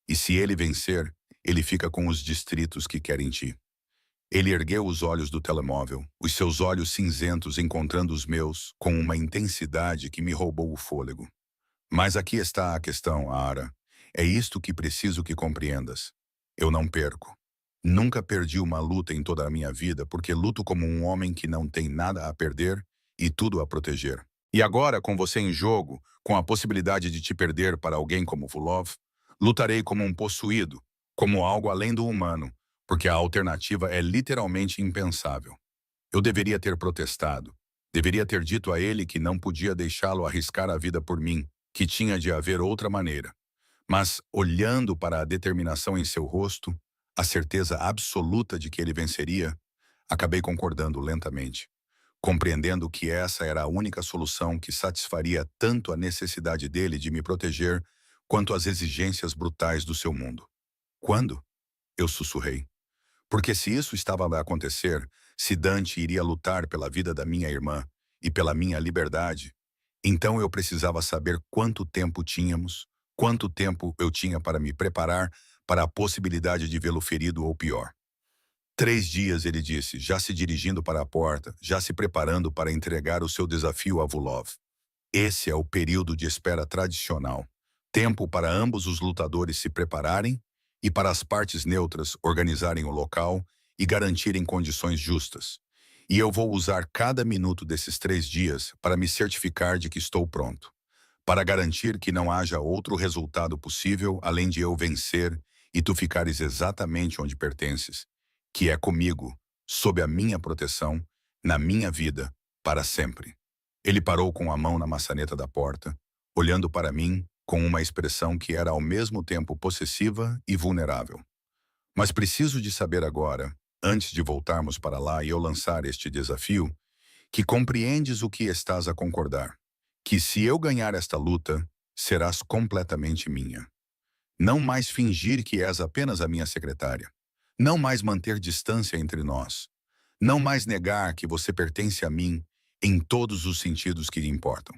E se ele vencer, ele fica com os distritos que querem ti." Ele ergueu os olhos do telemóvel, os seus olhos cinzentos encontrando os meus, com uma intensidade que me roubou o fôlego. "Mas aqui está a questão, Ara. É isto que preciso que compreendas. Eu não perco. Nunca perdi uma luta em toda a minha vida porque luto como um homem que não tem nada a perder e tudo a proteger. E agora, com você em jogo, com a possibilidade de te perder para alguém como Vulov, lutarei como um possuído, como algo além do humano, porque a alternativa é literalmente impensável. Eu deveria ter protestado. Deveria ter dito a ele que não podia deixá-lo arriscar a vida por mim, que tinha de haver outra maneira. Mas, olhando para a determinação em seu rosto, a certeza absoluta de que ele venceria, acabei concordando lentamente, compreendendo que essa era a única solução que satisfaria tanto a necessidade dele de me proteger quanto as exigências brutais do seu mundo. "Quando?" eu sussurrei. Porque se isso estava a acontecer, se Dante iria lutar pela vida da minha irmã e pela minha liberdade, então eu precisava saber quanto tempo tínhamos, quanto tempo eu tinha para me preparar para a possibilidade de vê-lo ferido ou pior. 3 dias, ele disse, já se dirigindo para a porta, já se preparando para entregar o seu desafio a Vulov. Esse é o período de espera tradicional. Tempo para ambos os lutadores se prepararem e para as partes neutras organizarem o local e garantirem condições justas. E eu vou usar cada minuto desses 3 dias para me certificar de que estou pronto, para garantir que não haja outro resultado possível além de eu vencer e tu ficares exatamente onde pertences, que é comigo, sob a minha proteção, na minha vida, para sempre. Ele parou com a mão na maçaneta da porta, olhando para mim com uma expressão que era ao mesmo tempo possessiva e vulnerável. "Mas preciso de saber agora, antes de voltarmos para lá e eu lançar este desafio, que compreendes o que estás a concordar, que se eu ganhar esta luta, serás completamente minha. Não mais fingir que és apenas a minha secretária. Não mais manter distância entre nós. Não mais negar que você pertence a mim em todos os sentidos que lhe importam."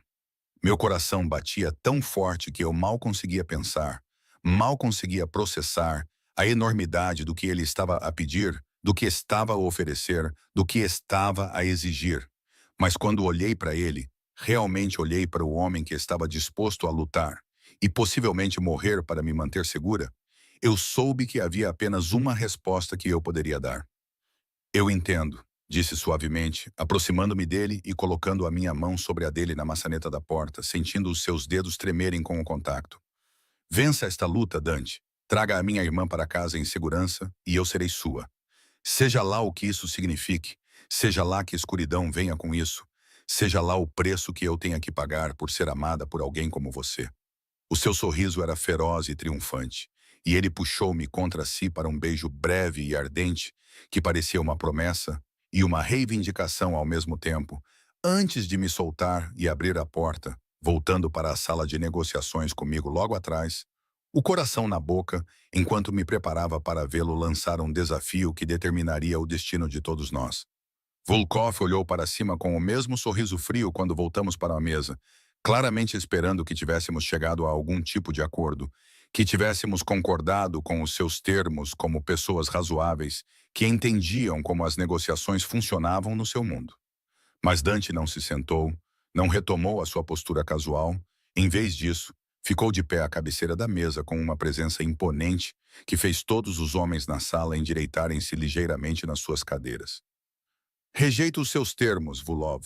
Meu coração batia tão forte que eu mal conseguia pensar, mal conseguia processar a enormidade do que ele estava a pedir, do que estava a oferecer, do que estava a exigir. Mas quando olhei para ele, realmente olhei para o homem que estava disposto a lutar e possivelmente morrer para me manter segura, eu soube que havia apenas uma resposta que eu poderia dar. "Eu entendo", disse suavemente, aproximando-me dele e colocando a minha mão sobre a dele na maçaneta da porta, sentindo os seus dedos tremerem com o contato. Vença esta luta, Dante. Traga a minha irmã para casa em segurança e eu serei sua. Seja lá o que isso signifique, seja lá que escuridão venha com isso, seja lá o preço que eu tenha que pagar por ser amada por alguém como você. O seu sorriso era feroz e triunfante, e ele puxou-me contra si para um beijo breve e ardente, que parecia uma promessa e uma reivindicação ao mesmo tempo, antes de me soltar e abrir a porta, voltando para a sala de negociações comigo logo atrás, o coração na boca, enquanto me preparava para vê-lo lançar um desafio que determinaria o destino de todos nós. Volkov olhou para cima com o mesmo sorriso frio quando voltamos para a mesa, claramente esperando que tivéssemos chegado a algum tipo de acordo, que tivéssemos concordado com os seus termos como pessoas razoáveis que entendiam como as negociações funcionavam no seu mundo. Mas Dante não se sentou, não retomou a sua postura casual. Em vez disso, ficou de pé à cabeceira da mesa com uma presença imponente que fez todos os homens na sala endireitarem-se ligeiramente nas suas cadeiras. Rejeito os seus termos, Vulov.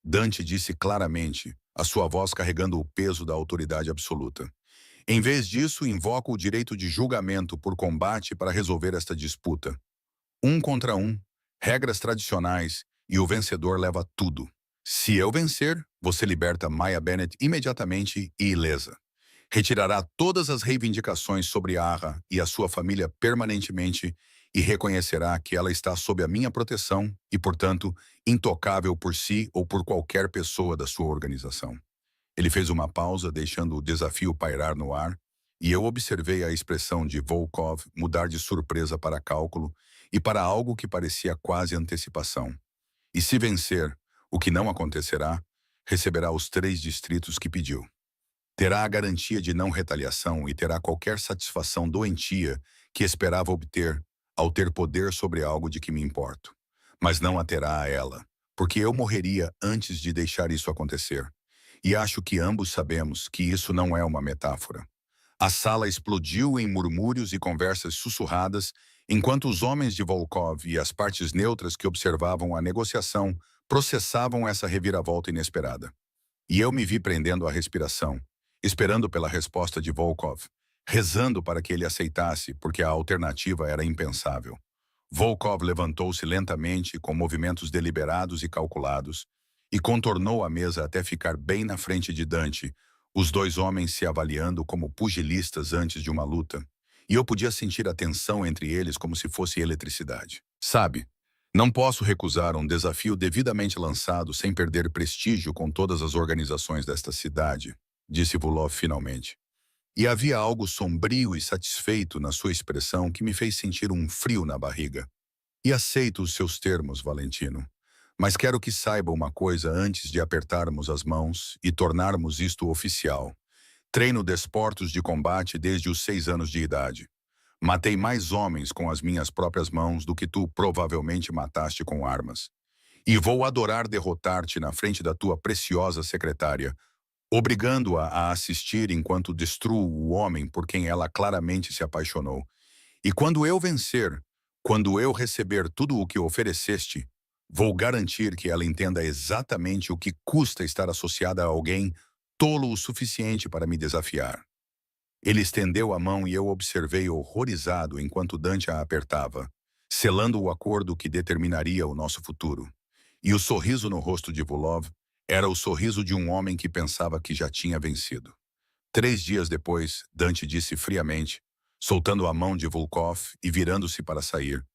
Dante disse claramente, a sua voz carregando o peso da autoridade absoluta. Em vez disso, invoco o direito de julgamento por combate para resolver esta disputa. 1 contra 1, regras tradicionais, e o vencedor leva tudo. Se eu vencer, você liberta Maya Bennett imediatamente e ilesa. Retirará todas as reivindicações sobre Arra e a sua família permanentemente e reconhecerá que ela está sob a minha proteção e, portanto, intocável por si ou por qualquer pessoa da sua organização. Ele fez uma pausa, deixando o desafio pairar no ar, e eu observei a expressão de Volkov mudar de surpresa para cálculo e para algo que parecia quase antecipação. E se vencer, o que não acontecerá, receberá os 3 distritos que pediu. Terá a garantia de não retaliação e terá qualquer satisfação doentia que esperava obter ao ter poder sobre algo de que me importo. Mas não a terá a ela, porque eu morreria antes de deixar isso acontecer. E acho que ambos sabemos que isso não é uma metáfora. A sala explodiu em murmúrios e conversas sussurradas, enquanto os homens de Volkov e as partes neutras que observavam a negociação processavam essa reviravolta inesperada. E eu me vi prendendo a respiração, esperando pela resposta de Volkov, rezando para que ele aceitasse, porque a alternativa era impensável. Volkov levantou-se lentamente, com movimentos deliberados e calculados, e contornou a mesa até ficar bem na frente de Dante, os 2 homens se avaliando como pugilistas antes de uma luta, e eu podia sentir a tensão entre eles como se fosse eletricidade. Sabe, não posso recusar um desafio devidamente lançado sem perder prestígio com todas as organizações desta cidade, disse Vulov finalmente. E havia algo sombrio e satisfeito na sua expressão que me fez sentir um frio na barriga. E aceito os seus termos, Valentino. Mas quero que saiba uma coisa antes de apertarmos as mãos e tornarmos isto oficial. Treino desportos de combate desde os 6 anos de idade. Matei mais homens com as minhas próprias mãos do que tu provavelmente mataste com armas. E vou adorar derrotar-te na frente da tua preciosa secretária, obrigando-a a assistir enquanto destruo o homem por quem ela claramente se apaixonou. E quando eu vencer, quando eu receber tudo o que ofereceste, vou garantir que ela entenda exatamente o que custa estar associada a alguém tolo o suficiente para me desafiar. Ele estendeu a mão e eu observei horrorizado enquanto Dante a apertava, selando o acordo que determinaria o nosso futuro. E o sorriso no rosto de Vulov era o sorriso de um homem que pensava que já tinha vencido. 3 dias depois, Dante disse friamente, soltando a mão de Volkov e virando-se para sair,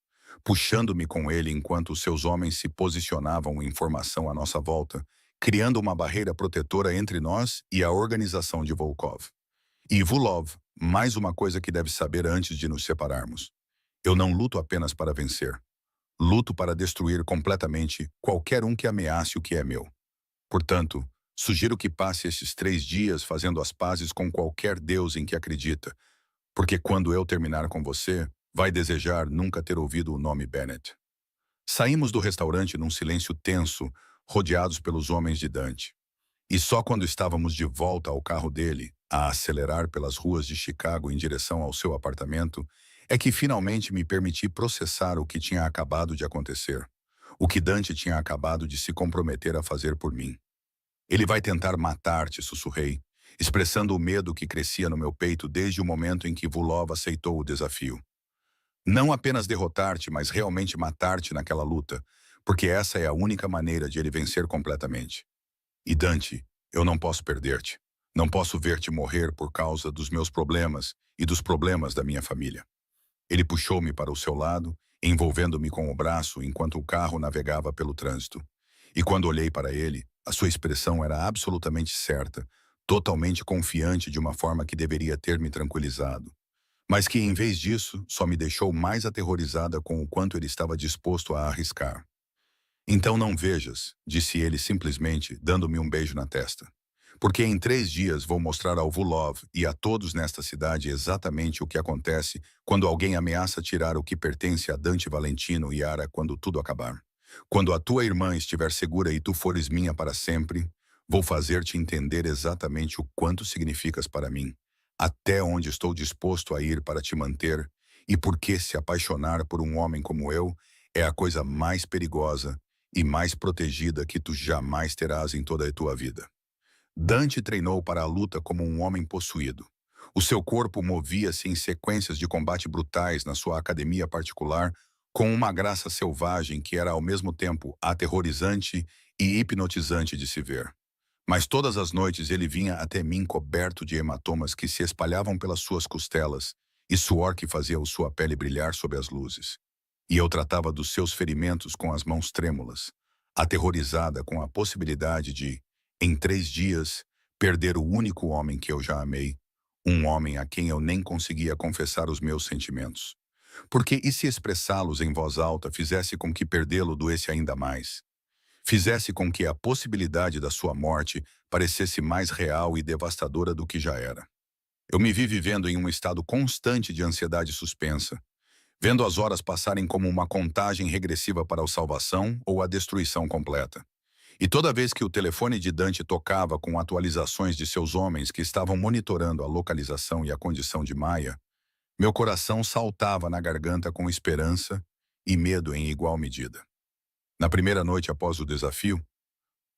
puxando-me com ele enquanto os seus homens se posicionavam em formação à nossa volta, criando uma barreira protetora entre nós e a organização de Volkov. E Vulov, mais uma coisa que deve saber antes de nos separarmos. Eu não luto apenas para vencer. Luto para destruir completamente qualquer um que ameace o que é meu. Portanto, sugiro que passe esses 3 dias fazendo as pazes com qualquer deus em que acredita, porque quando eu terminar com você, vai desejar nunca ter ouvido o nome Bennett. Saímos do restaurante num silêncio tenso, rodeados pelos homens de Dante. E só quando estávamos de volta ao carro dele, a acelerar pelas ruas de Chicago em direção ao seu apartamento, é que finalmente me permiti processar o que tinha acabado de acontecer. o que Dante tinha acabado de se comprometer a fazer por mim. Ele vai tentar matar-te, sussurrei, expressando o medo que crescia no meu peito desde o momento em que Vulov aceitou o desafio. Não apenas derrotar-te, mas realmente matar-te naquela luta, porque essa é a única maneira de ele vencer completamente. E Dante, eu não posso perder-te. Não posso ver-te morrer por causa dos meus problemas e dos problemas da minha família. Ele puxou-me para o seu lado, envolvendo-me com o braço enquanto o carro navegava pelo trânsito. E quando olhei para ele, a sua expressão era absolutamente certa, totalmente confiante de uma forma que deveria ter me tranquilizado. Mas que, em vez disso, só me deixou mais aterrorizada com o quanto ele estava disposto a arriscar. Então não vejas, disse ele simplesmente, dando-me um beijo na testa. Porque em 3 dias vou mostrar ao Vulov e a todos nesta cidade exatamente o que acontece quando alguém ameaça tirar o que pertence a Dante Valentino e Yara quando tudo acabar. Quando a tua irmã estiver segura e tu fores minha para sempre, vou fazer-te entender exatamente o quanto significas para mim, até onde estou disposto a ir para te manter e por que se apaixonar por um homem como eu é a coisa mais perigosa e mais protegida que tu jamais terás em toda a tua vida. Dante treinou para a luta como um homem possuído. O seu corpo movia-se em sequências de combate brutais na sua academia particular, com uma graça selvagem que era ao mesmo tempo aterrorizante e hipnotizante de se ver. Mas todas as noites ele vinha até mim coberto de hematomas que se espalhavam pelas suas costelas e suor que fazia sua pele brilhar sob as luzes. E eu tratava dos seus ferimentos com as mãos trêmulas, aterrorizada com a possibilidade de, em 3 dias, perder o único homem que eu já amei, um homem a quem eu nem conseguia confessar os meus sentimentos. Porque e se expressá-los em voz alta fizesse com que perdê-lo doesse ainda mais? Fizesse com que a possibilidade da sua morte parecesse mais real e devastadora do que já era. Eu me vi vivendo em um estado constante de ansiedade suspensa, vendo as horas passarem como uma contagem regressiva para a salvação ou a destruição completa. E toda vez que o telefone de Dante tocava com atualizações de seus homens que estavam monitorando a localização e a condição de Maia, meu coração saltava na garganta com esperança e medo em igual medida. Na primeira noite após o desafio,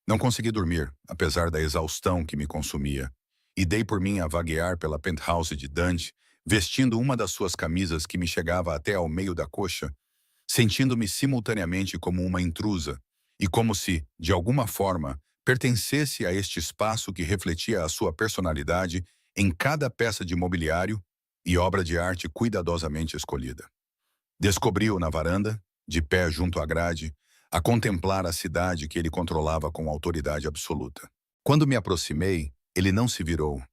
não consegui dormir, apesar da exaustão que me consumia, e dei por mim a vaguear pela penthouse de Dante, vestindo uma das suas camisas que me chegava até ao meio da coxa, sentindo-me simultaneamente como uma intrusa e como se, de alguma forma, pertencesse a este espaço que refletia a sua personalidade em cada peça de mobiliário e obra de arte cuidadosamente escolhida. Descobri-o na varanda, de pé junto à grade, a contemplar a cidade que ele controlava com autoridade absoluta. Quando me aproximei, ele não se virou,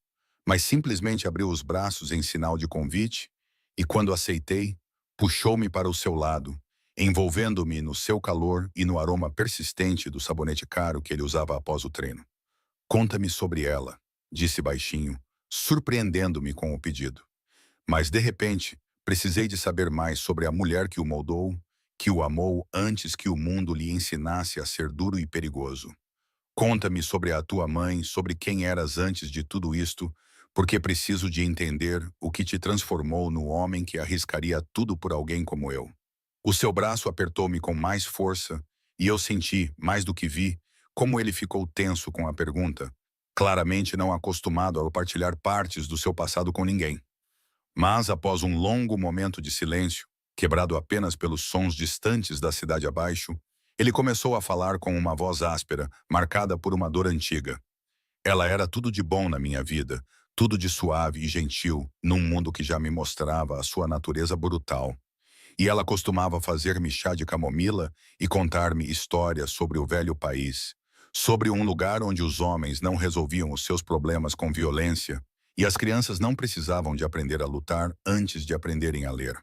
mas simplesmente abriu os braços em sinal de convite e, quando aceitei, puxou-me para o seu lado, envolvendo-me no seu calor e no aroma persistente do sabonete caro que ele usava após o treino. Conta-me sobre ela, disse baixinho, surpreendendo-me com o pedido. Mas, de repente, precisei de saber mais sobre a mulher que o moldou, que o amou antes que o mundo lhe ensinasse a ser duro e perigoso. Conta-me sobre a tua mãe, sobre quem eras antes de tudo isto, porque preciso de entender o que te transformou no homem que arriscaria tudo por alguém como eu. O seu braço apertou-me com mais força, e eu senti, mais do que vi, como ele ficou tenso com a pergunta, claramente não acostumado a partilhar partes do seu passado com ninguém. Mas, após um longo momento de silêncio, quebrado apenas pelos sons distantes da cidade abaixo, ele começou a falar com uma voz áspera, marcada por uma dor antiga. Ela era tudo de bom na minha vida, tudo de suave e gentil, num mundo que já me mostrava a sua natureza brutal. E ela costumava fazer-me chá de camomila e contar-me histórias sobre o velho país, sobre um lugar onde os homens não resolviam os seus problemas com violência e as crianças não precisavam de aprender a lutar antes de aprenderem a ler.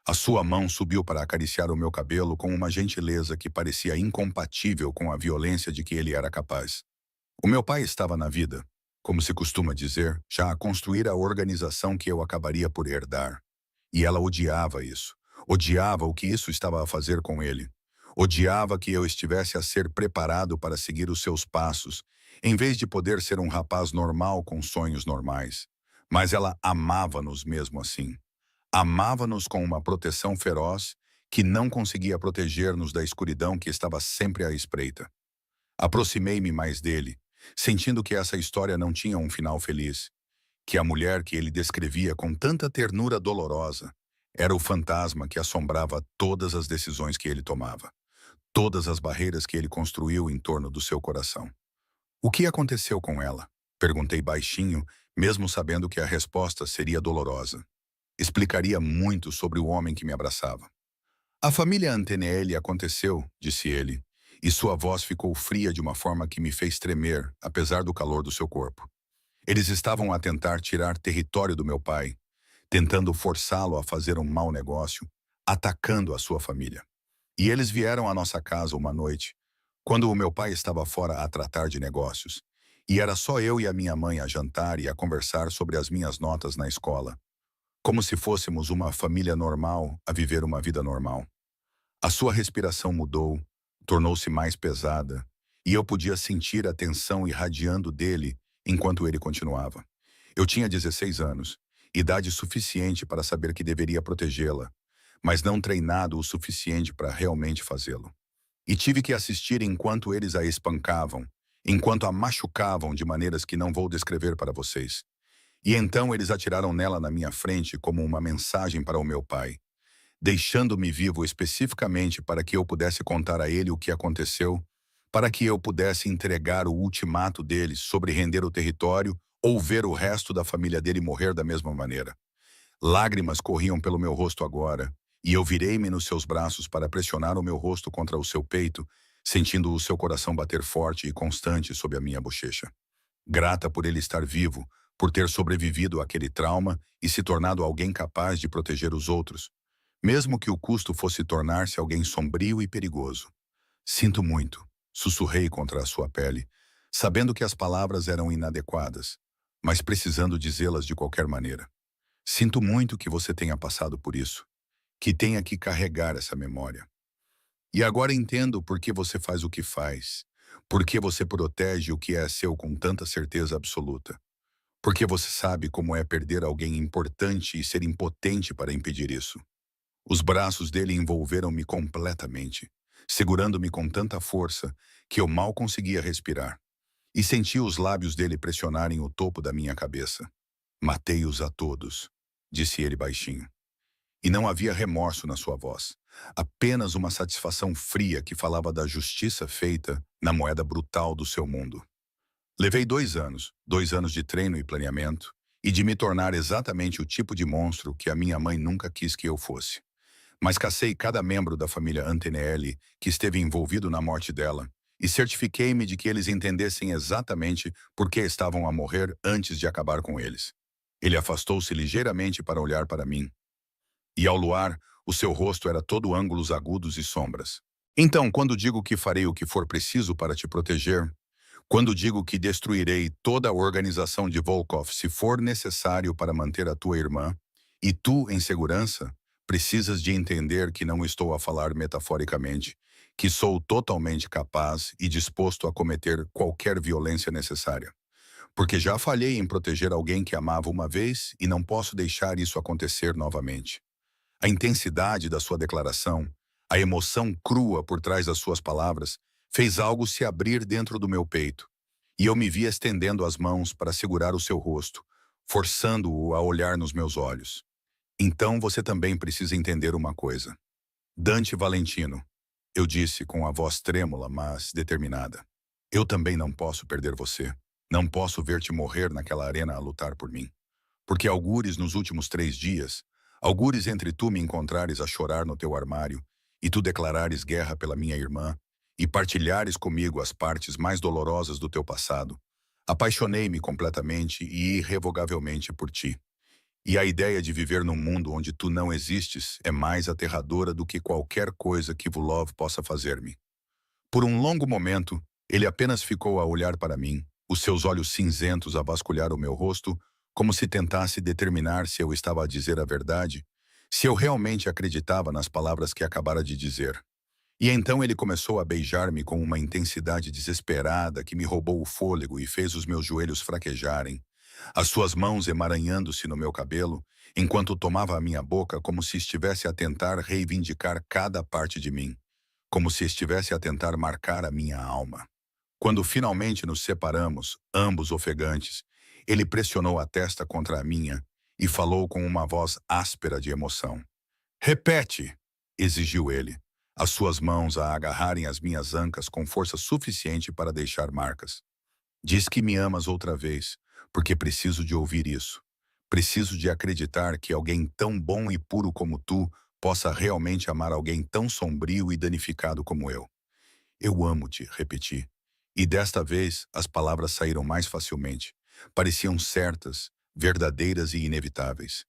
A sua mão subiu para acariciar o meu cabelo com uma gentileza que parecia incompatível com a violência de que ele era capaz. O meu pai estava na vida, como se costuma dizer, já a construir a organização que eu acabaria por herdar. E ela odiava isso. Odiava o que isso estava a fazer com ele. Odiava que eu estivesse a ser preparado para seguir os seus passos, em vez de poder ser um rapaz normal com sonhos normais. Mas ela amava-nos mesmo assim. Amava-nos com uma proteção feroz que não conseguia proteger-nos da escuridão que estava sempre à espreita. Aproximei-me mais dele, sentindo que essa história não tinha um final feliz, que a mulher que ele descrevia com tanta ternura dolorosa era o fantasma que assombrava todas as decisões que ele tomava, todas as barreiras que ele construiu em torno do seu coração. O que aconteceu com ela? Perguntei baixinho, mesmo sabendo que a resposta seria dolorosa. Explicaria muito sobre o homem que me abraçava. A família Antenelli aconteceu, disse ele, e sua voz ficou fria de uma forma que me fez tremer, apesar do calor do seu corpo. Eles estavam a tentar tirar território do meu pai, tentando forçá-lo a fazer um mau negócio, atacando a sua família. E eles vieram à nossa casa uma noite, quando o meu pai estava fora a tratar de negócios, e era só eu e a minha mãe a jantar e a conversar sobre as minhas notas na escola, como se fôssemos uma família normal a viver uma vida normal. A sua respiração mudou, tornou-se mais pesada, e eu podia sentir a tensão irradiando dele enquanto ele continuava. Eu tinha 16 anos, idade suficiente para saber que deveria protegê-la, mas não treinado o suficiente para realmente fazê-lo. E tive que assistir enquanto eles a espancavam, enquanto a machucavam de maneiras que não vou descrever para vocês. E então eles atiraram nela na minha frente como uma mensagem para o meu pai, deixando-me vivo especificamente para que eu pudesse contar a ele o que aconteceu, para que eu pudesse entregar o ultimato deles sobre render o território ou ver o resto da família dele morrer da mesma maneira. Lágrimas corriam pelo meu rosto agora, e eu virei-me nos seus braços para pressionar o meu rosto contra o seu peito, sentindo o seu coração bater forte e constante sob a minha bochecha. Grata por ele estar vivo, por ter sobrevivido àquele trauma e se tornado alguém capaz de proteger os outros, mesmo que o custo fosse tornar-se alguém sombrio e perigoso. Sinto muito, sussurrei contra a sua pele, sabendo que as palavras eram inadequadas, mas precisando dizê-las de qualquer maneira. Sinto muito que você tenha passado por isso, que tenha que carregar essa memória. E agora entendo por que você faz o que faz, por que você protege o que é seu com tanta certeza absoluta, porque você sabe como é perder alguém importante e ser impotente para impedir isso. Os braços dele envolveram-me completamente, segurando-me com tanta força que eu mal conseguia respirar, e senti os lábios dele pressionarem o topo da minha cabeça. Matei-os a todos, disse ele baixinho. E não havia remorso na sua voz, apenas uma satisfação fria que falava da justiça feita na moeda brutal do seu mundo. Levei 2 anos de treino e planeamento, e de me tornar exatamente o tipo de monstro que a minha mãe nunca quis que eu fosse. Mas cacei cada membro da família Antenelli que esteve envolvido na morte dela, e certifiquei-me de que eles entendessem exatamente por que estavam a morrer antes de acabar com eles. Ele afastou-se ligeiramente para olhar para mim, e ao luar, o seu rosto era todo ângulos agudos e sombras. Então, quando digo que farei o que for preciso para te proteger, quando digo que destruirei toda a organização de Volkov se for necessário para manter a tua irmã, e tu em segurança, precisas de entender que não estou a falar metaforicamente, que sou totalmente capaz e disposto a cometer qualquer violência necessária. Porque já falhei em proteger alguém que amava uma vez e não posso deixar isso acontecer novamente. A intensidade da sua declaração, a emoção crua por trás das suas palavras, fez algo se abrir dentro do meu peito, e eu me vi estendendo as mãos para segurar o seu rosto, forçando-o a olhar nos meus olhos. Então você também precisa entender uma coisa. Dante Valentino, eu disse com a voz trêmula, mas determinada. Eu também não posso perder você. Não posso ver-te morrer naquela arena a lutar por mim. Porque algures nos últimos 3 dias, algures entre tu me encontrares a chorar no teu armário, e tu declarares guerra pela minha irmã, e partilhares comigo as partes mais dolorosas do teu passado, apaixonei-me completamente e irrevogavelmente por ti. E a ideia de viver num mundo onde tu não existes é mais aterradora do que qualquer coisa que Vulov possa fazer-me. Por um longo momento, ele apenas ficou a olhar para mim, os seus olhos cinzentos a vasculhar o meu rosto, como se tentasse determinar se eu estava a dizer a verdade, se eu realmente acreditava nas palavras que acabara de dizer. E então ele começou a beijar-me com uma intensidade desesperada que me roubou o fôlego e fez os meus joelhos fraquejarem, as suas mãos emaranhando-se no meu cabelo, enquanto tomava a minha boca como se estivesse a tentar reivindicar cada parte de mim, como se estivesse a tentar marcar a minha alma. Quando finalmente nos separamos, ambos ofegantes, ele pressionou a testa contra a minha e falou com uma voz áspera de emoção. Repete, exigiu ele, as suas mãos a agarrarem as minhas ancas com força suficiente para deixar marcas. Diz que me amas outra vez, porque preciso de ouvir isso. Preciso de acreditar que alguém tão bom e puro como tu possa realmente amar alguém tão sombrio e danificado como eu. Eu amo-te, repeti. E desta vez as palavras saíram mais facilmente. Pareciam certas, verdadeiras e inevitáveis.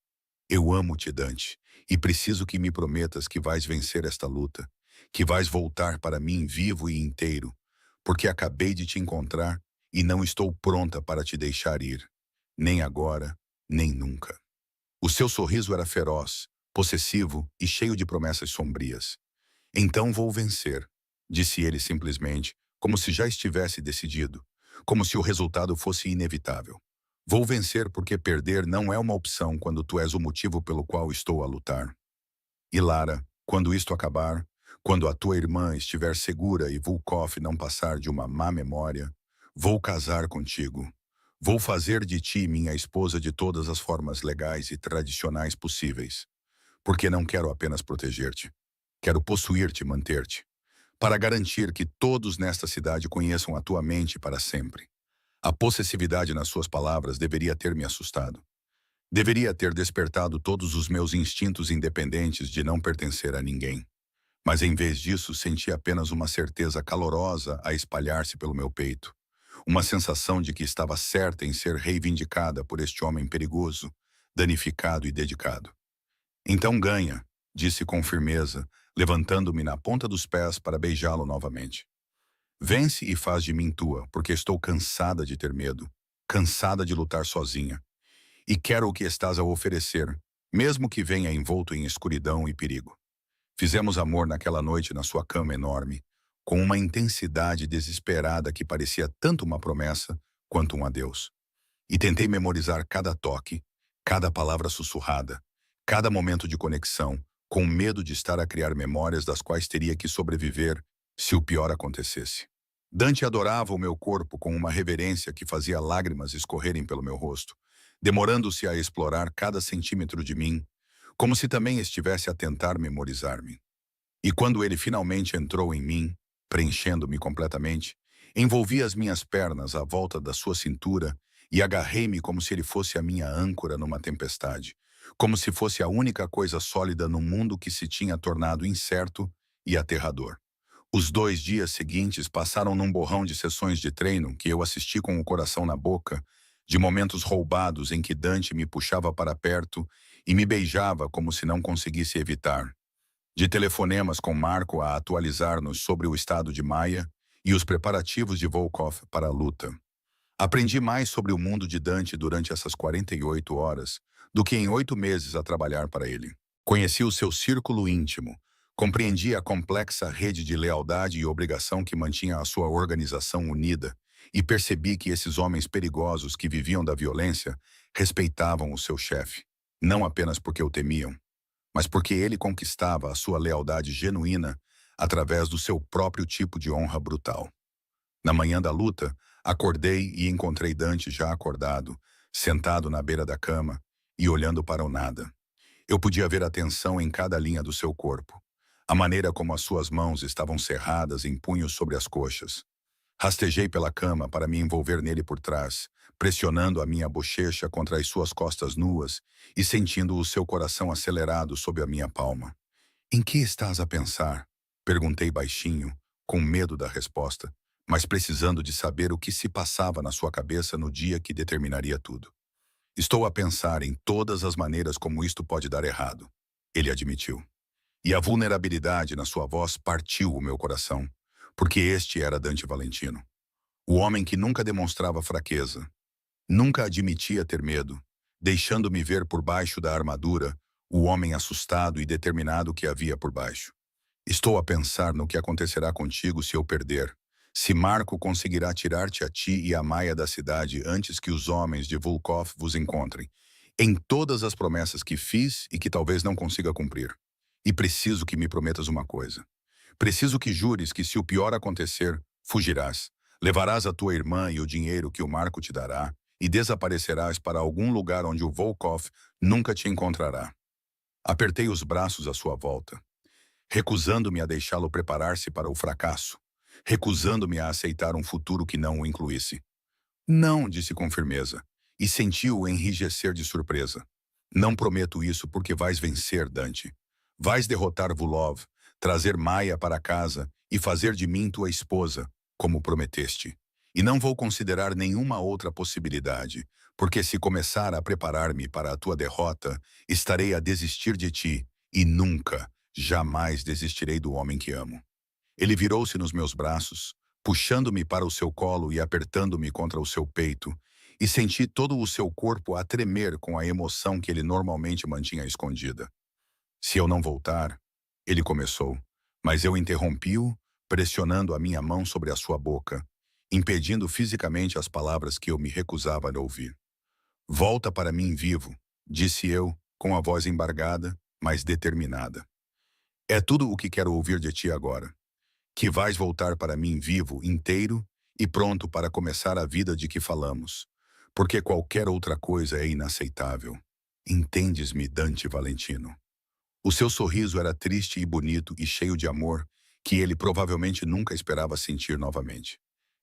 Eu amo-te, Dante, e preciso que me prometas que vais vencer esta luta, que vais voltar para mim vivo e inteiro, porque acabei de te encontrar e não estou pronta para te deixar ir, nem agora, nem nunca. O seu sorriso era feroz, possessivo e cheio de promessas sombrias. Então vou vencer, disse ele simplesmente, como se já estivesse decidido, como se o resultado fosse inevitável. Vou vencer porque perder não é uma opção quando tu és o motivo pelo qual estou a lutar. E Lara, quando isto acabar, quando a tua irmã estiver segura e Volkov não passar de uma má memória, vou casar contigo. Vou fazer de ti minha esposa de todas as formas legais e tradicionais possíveis. Porque não quero apenas proteger-te. Quero possuir-te e manter-te. Para garantir que todos nesta cidade conheçam a tua mente para sempre. A possessividade nas suas palavras deveria ter me assustado. Deveria ter despertado todos os meus instintos independentes de não pertencer a ninguém. Mas em vez disso, senti apenas uma certeza calorosa a espalhar-se pelo meu peito. Uma sensação de que estava certa em ser reivindicada por este homem perigoso, danificado e dedicado. Então ganha, disse com firmeza, levantando-me na ponta dos pés para beijá-lo novamente. Vence e faz de mim tua, porque estou cansada de ter medo, cansada de lutar sozinha. E quero o que estás a oferecer, mesmo que venha envolto em escuridão e perigo. Fizemos amor naquela noite na sua cama enorme, com uma intensidade desesperada que parecia tanto uma promessa quanto um adeus. E tentei memorizar cada toque, cada palavra sussurrada, cada momento de conexão, com medo de estar a criar memórias das quais teria que sobreviver se o pior acontecesse. Dante adorava o meu corpo com uma reverência que fazia lágrimas escorrerem pelo meu rosto, demorando-se a explorar cada centímetro de mim, como se também estivesse a tentar memorizar-me. E quando ele finalmente entrou em mim, preenchendo-me completamente, envolvi as minhas pernas à volta da sua cintura e agarrei-me como se ele fosse a minha âncora numa tempestade, como se fosse a única coisa sólida no mundo que se tinha tornado incerto e aterrador. Os 2 dias seguintes passaram num borrão de sessões de treino que eu assisti com o coração na boca, de momentos roubados em que Dante me puxava para perto e me beijava como se não conseguisse evitar, de telefonemas com Marco a atualizar-nos sobre o estado de Maia e os preparativos de Volkov para a luta. Aprendi mais sobre o mundo de Dante durante essas 48 horas do que em 8 meses a trabalhar para ele. Conheci o seu círculo íntimo, compreendi a complexa rede de lealdade e obrigação que mantinha a sua organização unida e percebi que esses homens perigosos que viviam da violência respeitavam o seu chefe, não apenas porque o temiam, mas porque ele conquistava a sua lealdade genuína através do seu próprio tipo de honra brutal. Na manhã da luta, acordei e encontrei Dante já acordado, sentado na beira da cama e olhando para o nada. Eu podia ver a tensão em cada linha do seu corpo, a maneira como as suas mãos estavam cerradas em punhos sobre as coxas. Rastejei pela cama para me envolver nele por trás, pressionando a minha bochecha contra as suas costas nuas e sentindo o seu coração acelerado sob a minha palma. "Em que estás a pensar?" Perguntei baixinho, com medo da resposta, mas precisando de saber o que se passava na sua cabeça no dia que determinaria tudo. "Estou a pensar em todas as maneiras como isto pode dar errado", ele admitiu. E a vulnerabilidade na sua voz partiu o meu coração, porque este era Dante Valentino. O homem que nunca demonstrava fraqueza, nunca admitia ter medo, deixando-me ver por baixo da armadura o homem assustado e determinado que havia por baixo. "Estou a pensar no que acontecerá contigo se eu perder, Se Marco conseguirá tirar-te a ti e a Maia da cidade antes que os homens de Volkov vos encontrem, em todas as promessas que fiz e que talvez não consiga cumprir. E preciso que me prometas uma coisa. Preciso que jures que se o pior acontecer, fugirás. Levarás a tua irmã e o dinheiro que o Marco te dará e desaparecerás para algum lugar onde o Volkov nunca te encontrará. Apertei os braços à sua volta, recusando-me a deixá-lo preparar-se para o fracasso, recusando-me a aceitar um futuro que não o incluísse. Não, disse com firmeza, e senti-o enrijecer de surpresa. Não prometo isso porque vais vencer, Dante. Vais derrotar Vulov, trazer Maia para casa e fazer de mim tua esposa, como prometeste. E não vou considerar nenhuma outra possibilidade, porque se começar a preparar-me para a tua derrota, estarei a desistir de ti, e nunca, jamais desistirei do homem que amo. Ele virou-se nos meus braços, puxando-me para o seu colo e apertando-me contra o seu peito, e senti todo o seu corpo a tremer com a emoção que ele normalmente mantinha escondida. Se eu não voltar, ele começou, mas eu interrompi-o, pressionando a minha mão sobre a sua boca, impedindo fisicamente as palavras que eu me recusava a ouvir. Volta para mim vivo, disse eu, com a voz embargada, mas determinada. É tudo o que quero ouvir de ti agora. Que vais voltar para mim vivo, inteiro e pronto para começar a vida de que falamos, porque qualquer outra coisa é inaceitável. Entendes-me, Dante Valentino? O seu sorriso era triste e bonito e cheio de amor, que ele provavelmente nunca esperava sentir novamente.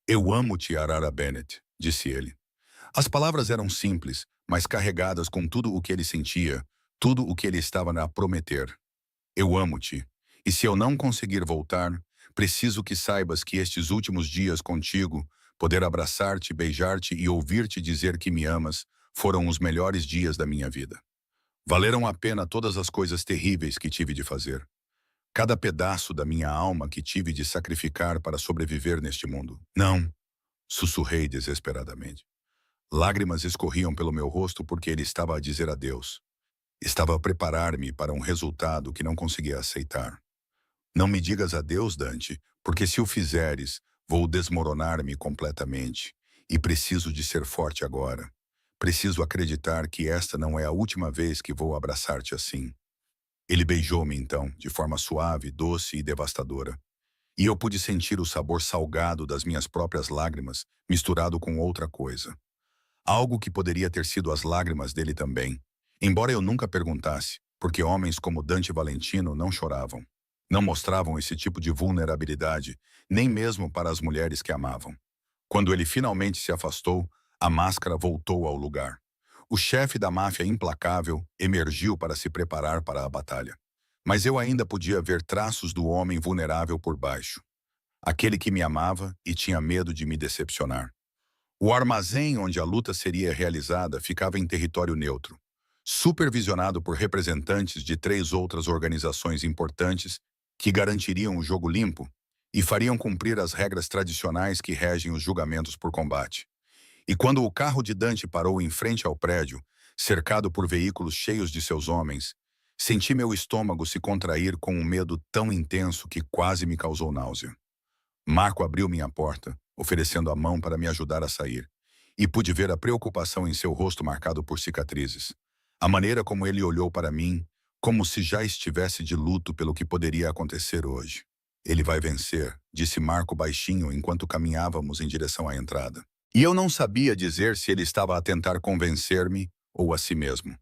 Eu amo-te, Arara Bennett, disse ele. As palavras eram simples, mas carregadas com tudo o que ele sentia, tudo o que ele estava a prometer. Eu amo-te, e se eu não conseguir voltar, preciso que saibas que estes últimos dias contigo, poder abraçar-te, beijar-te e ouvir-te dizer que me amas, foram os melhores dias da minha vida. Valeram a pena todas as coisas terríveis que tive de fazer. Cada pedaço da minha alma que tive de sacrificar para sobreviver neste mundo. Não, sussurrei desesperadamente. Lágrimas escorriam pelo meu rosto porque ele estava a dizer adeus. Estava a preparar-me para um resultado que não conseguia aceitar. Não me digas adeus, Dante, porque se o fizeres, vou desmoronar-me completamente. E preciso de ser forte agora. Preciso acreditar que esta não é a última vez que vou abraçar-te assim. Ele beijou-me então, de forma suave, doce e devastadora. E eu pude sentir o sabor salgado das minhas próprias lágrimas, misturado com outra coisa. Algo que poderia ter sido as lágrimas dele também. Embora eu nunca perguntasse, porque homens como Dante Valentino não choravam. Não mostravam esse tipo de vulnerabilidade, nem mesmo para as mulheres que amavam. Quando ele finalmente se afastou, a máscara voltou ao lugar. O chefe da máfia implacável emergiu para se preparar para a batalha. Mas eu ainda podia ver traços do homem vulnerável por baixo. Aquele que me amava e tinha medo de me decepcionar. O armazém onde a luta seria realizada ficava em território neutro, supervisionado por representantes de 3 outras organizações importantes que garantiriam o jogo limpo e fariam cumprir as regras tradicionais que regem os julgamentos por combate. E quando o carro de Dante parou em frente ao prédio, cercado por veículos cheios de seus homens, senti meu estômago se contrair com um medo tão intenso que quase me causou náusea. Marco abriu minha porta, oferecendo a mão para me ajudar a sair, e pude ver a preocupação em seu rosto marcado por cicatrizes. A maneira como ele olhou para mim, como se já estivesse de luto pelo que poderia acontecer hoje. Ele vai vencer, disse Marco baixinho enquanto caminhávamos em direção à entrada. E eu não sabia dizer se ele estava a tentar convencer-me ou a si mesmo.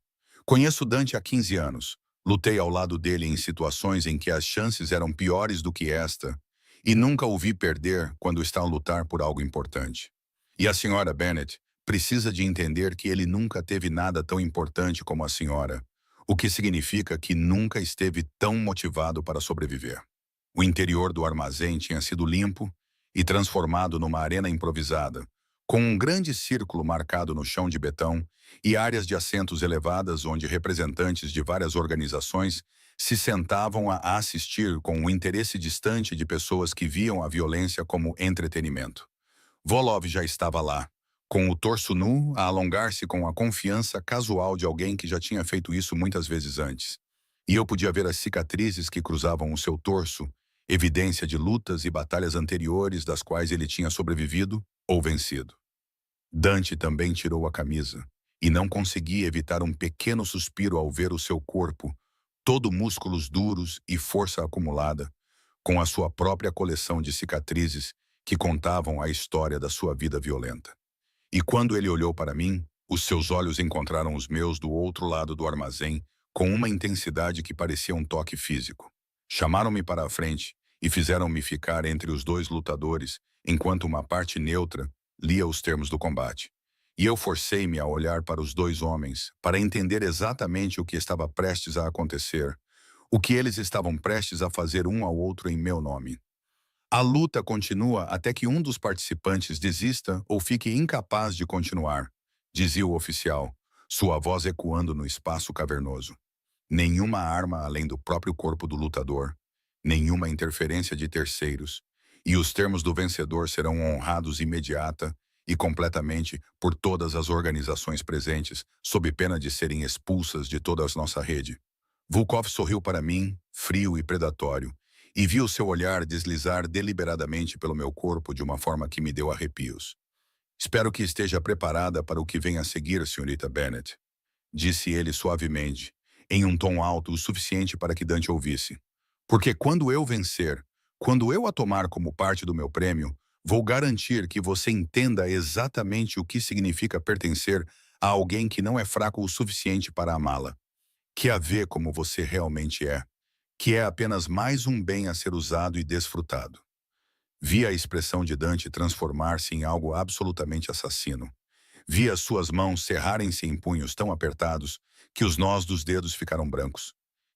Conheço Dante há 15 anos. Lutei ao lado dele em situações em que as chances eram piores do que esta, e nunca o vi perder quando está a lutar por algo importante. E a senhora Bennett precisa de entender que ele nunca teve nada tão importante como a senhora, o que significa que nunca esteve tão motivado para sobreviver. O interior do armazém tinha sido limpo e transformado numa arena improvisada, com um grande círculo marcado no chão de betão e áreas de assentos elevadas onde representantes de várias organizações se sentavam a assistir com um interesse distante de pessoas que viam a violência como entretenimento. Volov já estava lá, com o torso nu a alongar-se com a confiança casual de alguém que já tinha feito isso muitas vezes antes. E eu podia ver as cicatrizes que cruzavam o seu torso evidência de lutas e batalhas anteriores das quais ele tinha sobrevivido ou vencido. Dante também tirou a camisa, e não conseguia evitar um pequeno suspiro ao ver o seu corpo, todo músculos duros e força acumulada, com a sua própria coleção de cicatrizes que contavam a história da sua vida violenta. E quando ele olhou para mim, os seus olhos encontraram os meus do outro lado do armazém, com uma intensidade que parecia um toque físico. Chamaram-me para a frente e fizeram-me ficar entre os dois lutadores, enquanto uma parte neutra lia os termos do combate. E eu forcei-me a olhar para os dois homens, para entender exatamente o que estava prestes a acontecer, o que eles estavam prestes a fazer um ao outro em meu nome. A luta continua até que um dos participantes desista ou fique incapaz de continuar, dizia o oficial, sua voz ecoando no espaço cavernoso. Nenhuma arma além do próprio corpo do lutador, nenhuma interferência de terceiros, e os termos do vencedor serão honrados imediata e completamente por todas as organizações presentes, sob pena de serem expulsas de toda a nossa rede. Volkov sorriu para mim, frio e predatório, e vi o seu olhar deslizar deliberadamente pelo meu corpo de uma forma que me deu arrepios. Espero que esteja preparada para o que vem a seguir, senhorita Bennet, disse ele suavemente, em um tom alto o suficiente para que Dante ouvisse. Porque quando eu vencer, quando eu a tomar como parte do meu prêmio, vou garantir que você entenda exatamente o que significa pertencer a alguém que não é fraco o suficiente para amá-la, que a vê como você realmente é, que é apenas mais um bem a ser usado e desfrutado. Vi a expressão de Dante transformar-se em algo absolutamente assassino. Vi as suas mãos cerrarem-se em punhos tão apertados que os nós dos dedos ficaram brancos.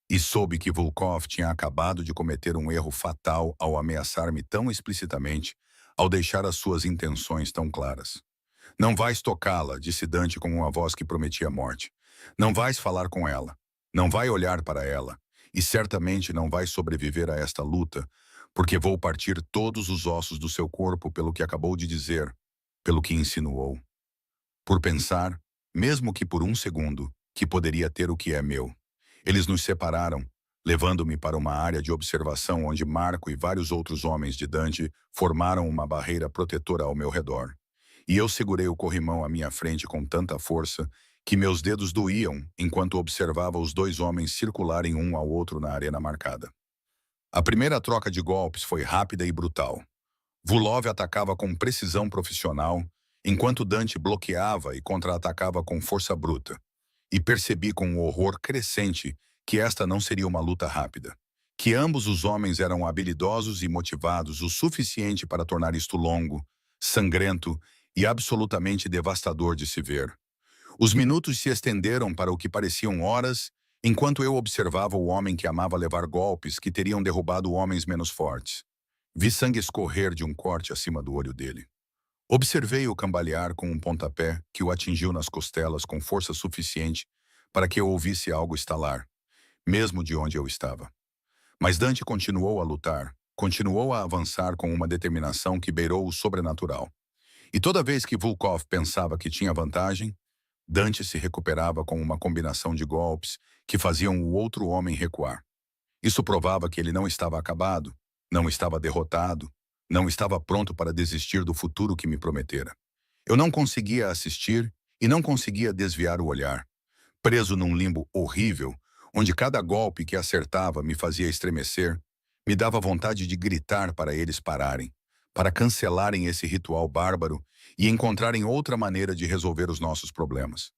E soube que Volkov tinha acabado de cometer um erro fatal ao ameaçar-me tão explicitamente, ao deixar as suas intenções tão claras. Não vais tocá-la, disse Dante com uma voz que prometia morte. Não vais falar com ela. Não vai olhar para ela. E certamente não vai sobreviver a esta luta, porque vou partir todos os ossos do seu corpo pelo que acabou de dizer, pelo que insinuou. Por pensar, mesmo que por um segundo, que poderia ter o que é meu. Eles nos separaram, levando-me para uma área de observação onde Marco e vários outros homens de Dante formaram uma barreira protetora ao meu redor. E eu segurei o corrimão à minha frente com tanta força que meus dedos doíam enquanto observava os dois homens circularem um ao outro na arena marcada. A primeira troca de golpes foi rápida e brutal. Vulov atacava com precisão profissional, enquanto Dante bloqueava e contra-atacava com força bruta. E percebi com um horror crescente que esta não seria uma luta rápida. Que ambos os homens eram habilidosos e motivados o suficiente para tornar isto longo, sangrento e absolutamente devastador de se ver. Os minutos se estenderam para o que pareciam horas, enquanto eu observava o homem que amava levar golpes que teriam derrubado homens menos fortes. Vi sangue escorrer de um corte acima do olho dele. Observei-o cambalear com um pontapé que o atingiu nas costelas com força suficiente para que eu ouvisse algo estalar, mesmo de onde eu estava. Mas Dante continuou a lutar, continuou a avançar com uma determinação que beirou o sobrenatural. E toda vez que Volkov pensava que tinha vantagem, Dante se recuperava com uma combinação de golpes que faziam o outro homem recuar. Isso provava que ele não estava acabado, não estava derrotado, não estava pronto para desistir do futuro que me prometera. Eu não conseguia assistir e não conseguia desviar o olhar, preso num limbo horrível, onde cada golpe que acertava me fazia estremecer, me dava vontade de gritar para eles pararem, para cancelarem esse ritual bárbaro e encontrarem outra maneira de resolver os nossos problemas.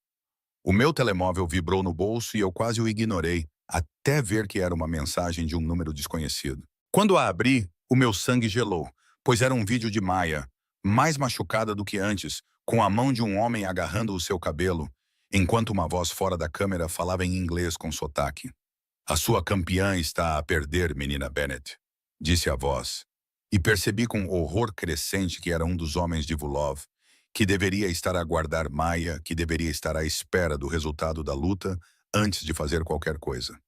O meu telemóvel vibrou no bolso e eu quase o ignorei, até ver que era uma mensagem de um número desconhecido. Quando a abri, o meu sangue gelou, pois era um vídeo de Maia, mais machucada do que antes, com a mão de um homem agarrando o seu cabelo, enquanto uma voz fora da câmera falava em inglês com sotaque. A sua campeã está a perder, menina Bennet, disse a voz. E percebi com horror crescente que era um dos homens de Vulov, que deveria estar a guardar Maia, que deveria estar à espera do resultado da luta antes de fazer qualquer coisa.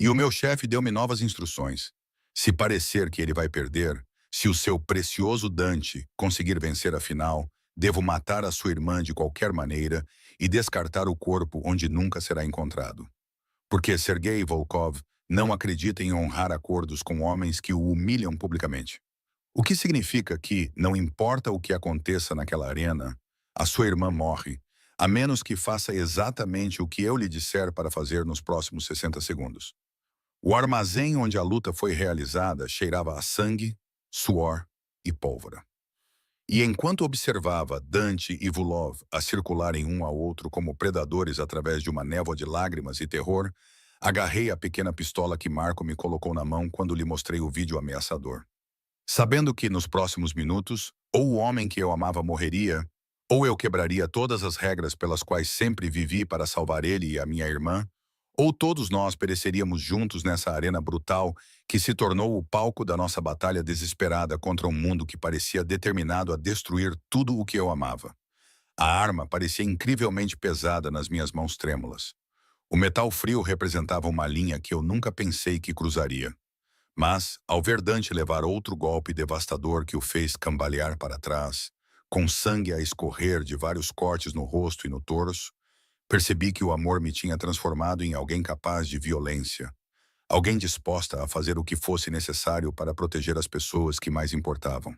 E o meu chefe deu-me novas instruções. Se parecer que ele vai perder, se o seu precioso Dante conseguir vencer a final, devo matar a sua irmã de qualquer maneira e descartar o corpo onde nunca será encontrado. Porque Sergei Volkov Não acredita em honrar acordos com homens que o humilham publicamente. O que significa que, não importa o que aconteça naquela arena, a sua irmã morre, a menos que faça exatamente o que eu lhe disser para fazer nos próximos 60 segundos. O armazém onde a luta foi realizada cheirava a sangue, suor e pólvora. E enquanto observava Dante e Vulov a circularem um ao outro como predadores através de uma névoa de lágrimas e terror, agarrei a pequena pistola que Marco me colocou na mão quando lhe mostrei o vídeo ameaçador. Sabendo que, nos próximos minutos, ou o homem que eu amava morreria, ou eu quebraria todas as regras pelas quais sempre vivi para salvar ele e a minha irmã, ou todos nós pereceríamos juntos nessa arena brutal que se tornou o palco da nossa batalha desesperada contra um mundo que parecia determinado a destruir tudo o que eu amava. A arma parecia incrivelmente pesada nas minhas mãos trêmulas. O metal frio representava uma linha que eu nunca pensei que cruzaria. Mas, ao ver Dante levar outro golpe devastador que o fez cambalear para trás, com sangue a escorrer de vários cortes no rosto e no torso, percebi que o amor me tinha transformado em alguém capaz de violência, alguém disposta a fazer o que fosse necessário para proteger as pessoas que mais importavam.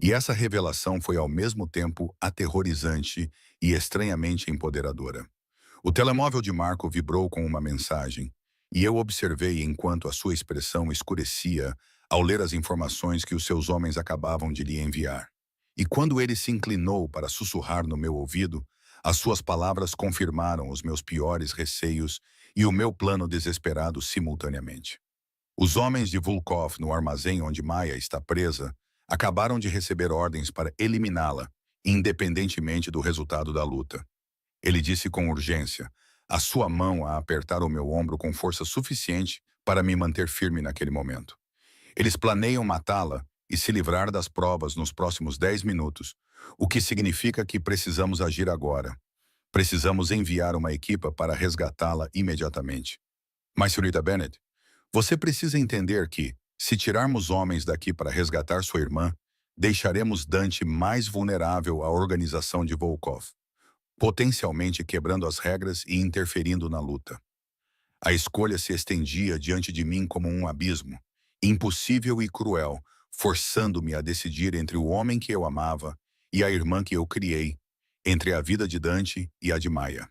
E essa revelação foi ao mesmo tempo aterrorizante e estranhamente empoderadora. O telemóvel de Marco vibrou com uma mensagem, e eu observei enquanto a sua expressão escurecia ao ler as informações que os seus homens acabavam de lhe enviar. E quando ele se inclinou para sussurrar no meu ouvido, as suas palavras confirmaram os meus piores receios e o meu plano desesperado simultaneamente. Os homens de Volkov, no armazém onde Maia está presa, acabaram de receber ordens para eliminá-la, independentemente do resultado da luta. Ele disse com urgência, a sua mão a apertar o meu ombro com força suficiente para me manter firme naquele momento. Eles planeiam matá-la e se livrar das provas nos próximos 10 minutos, o que significa que precisamos agir agora. Precisamos enviar uma equipa para resgatá-la imediatamente. Mas, senhorita Bennett, você precisa entender que, se tirarmos homens daqui para resgatar sua irmã, deixaremos Dante mais vulnerável à organização de Volkov, potencialmente quebrando as regras e interferindo na luta. A escolha se estendia diante de mim como um abismo, impossível e cruel, forçando-me a decidir entre o homem que eu amava e a irmã que eu criei, entre a vida de Dante e a de Maia.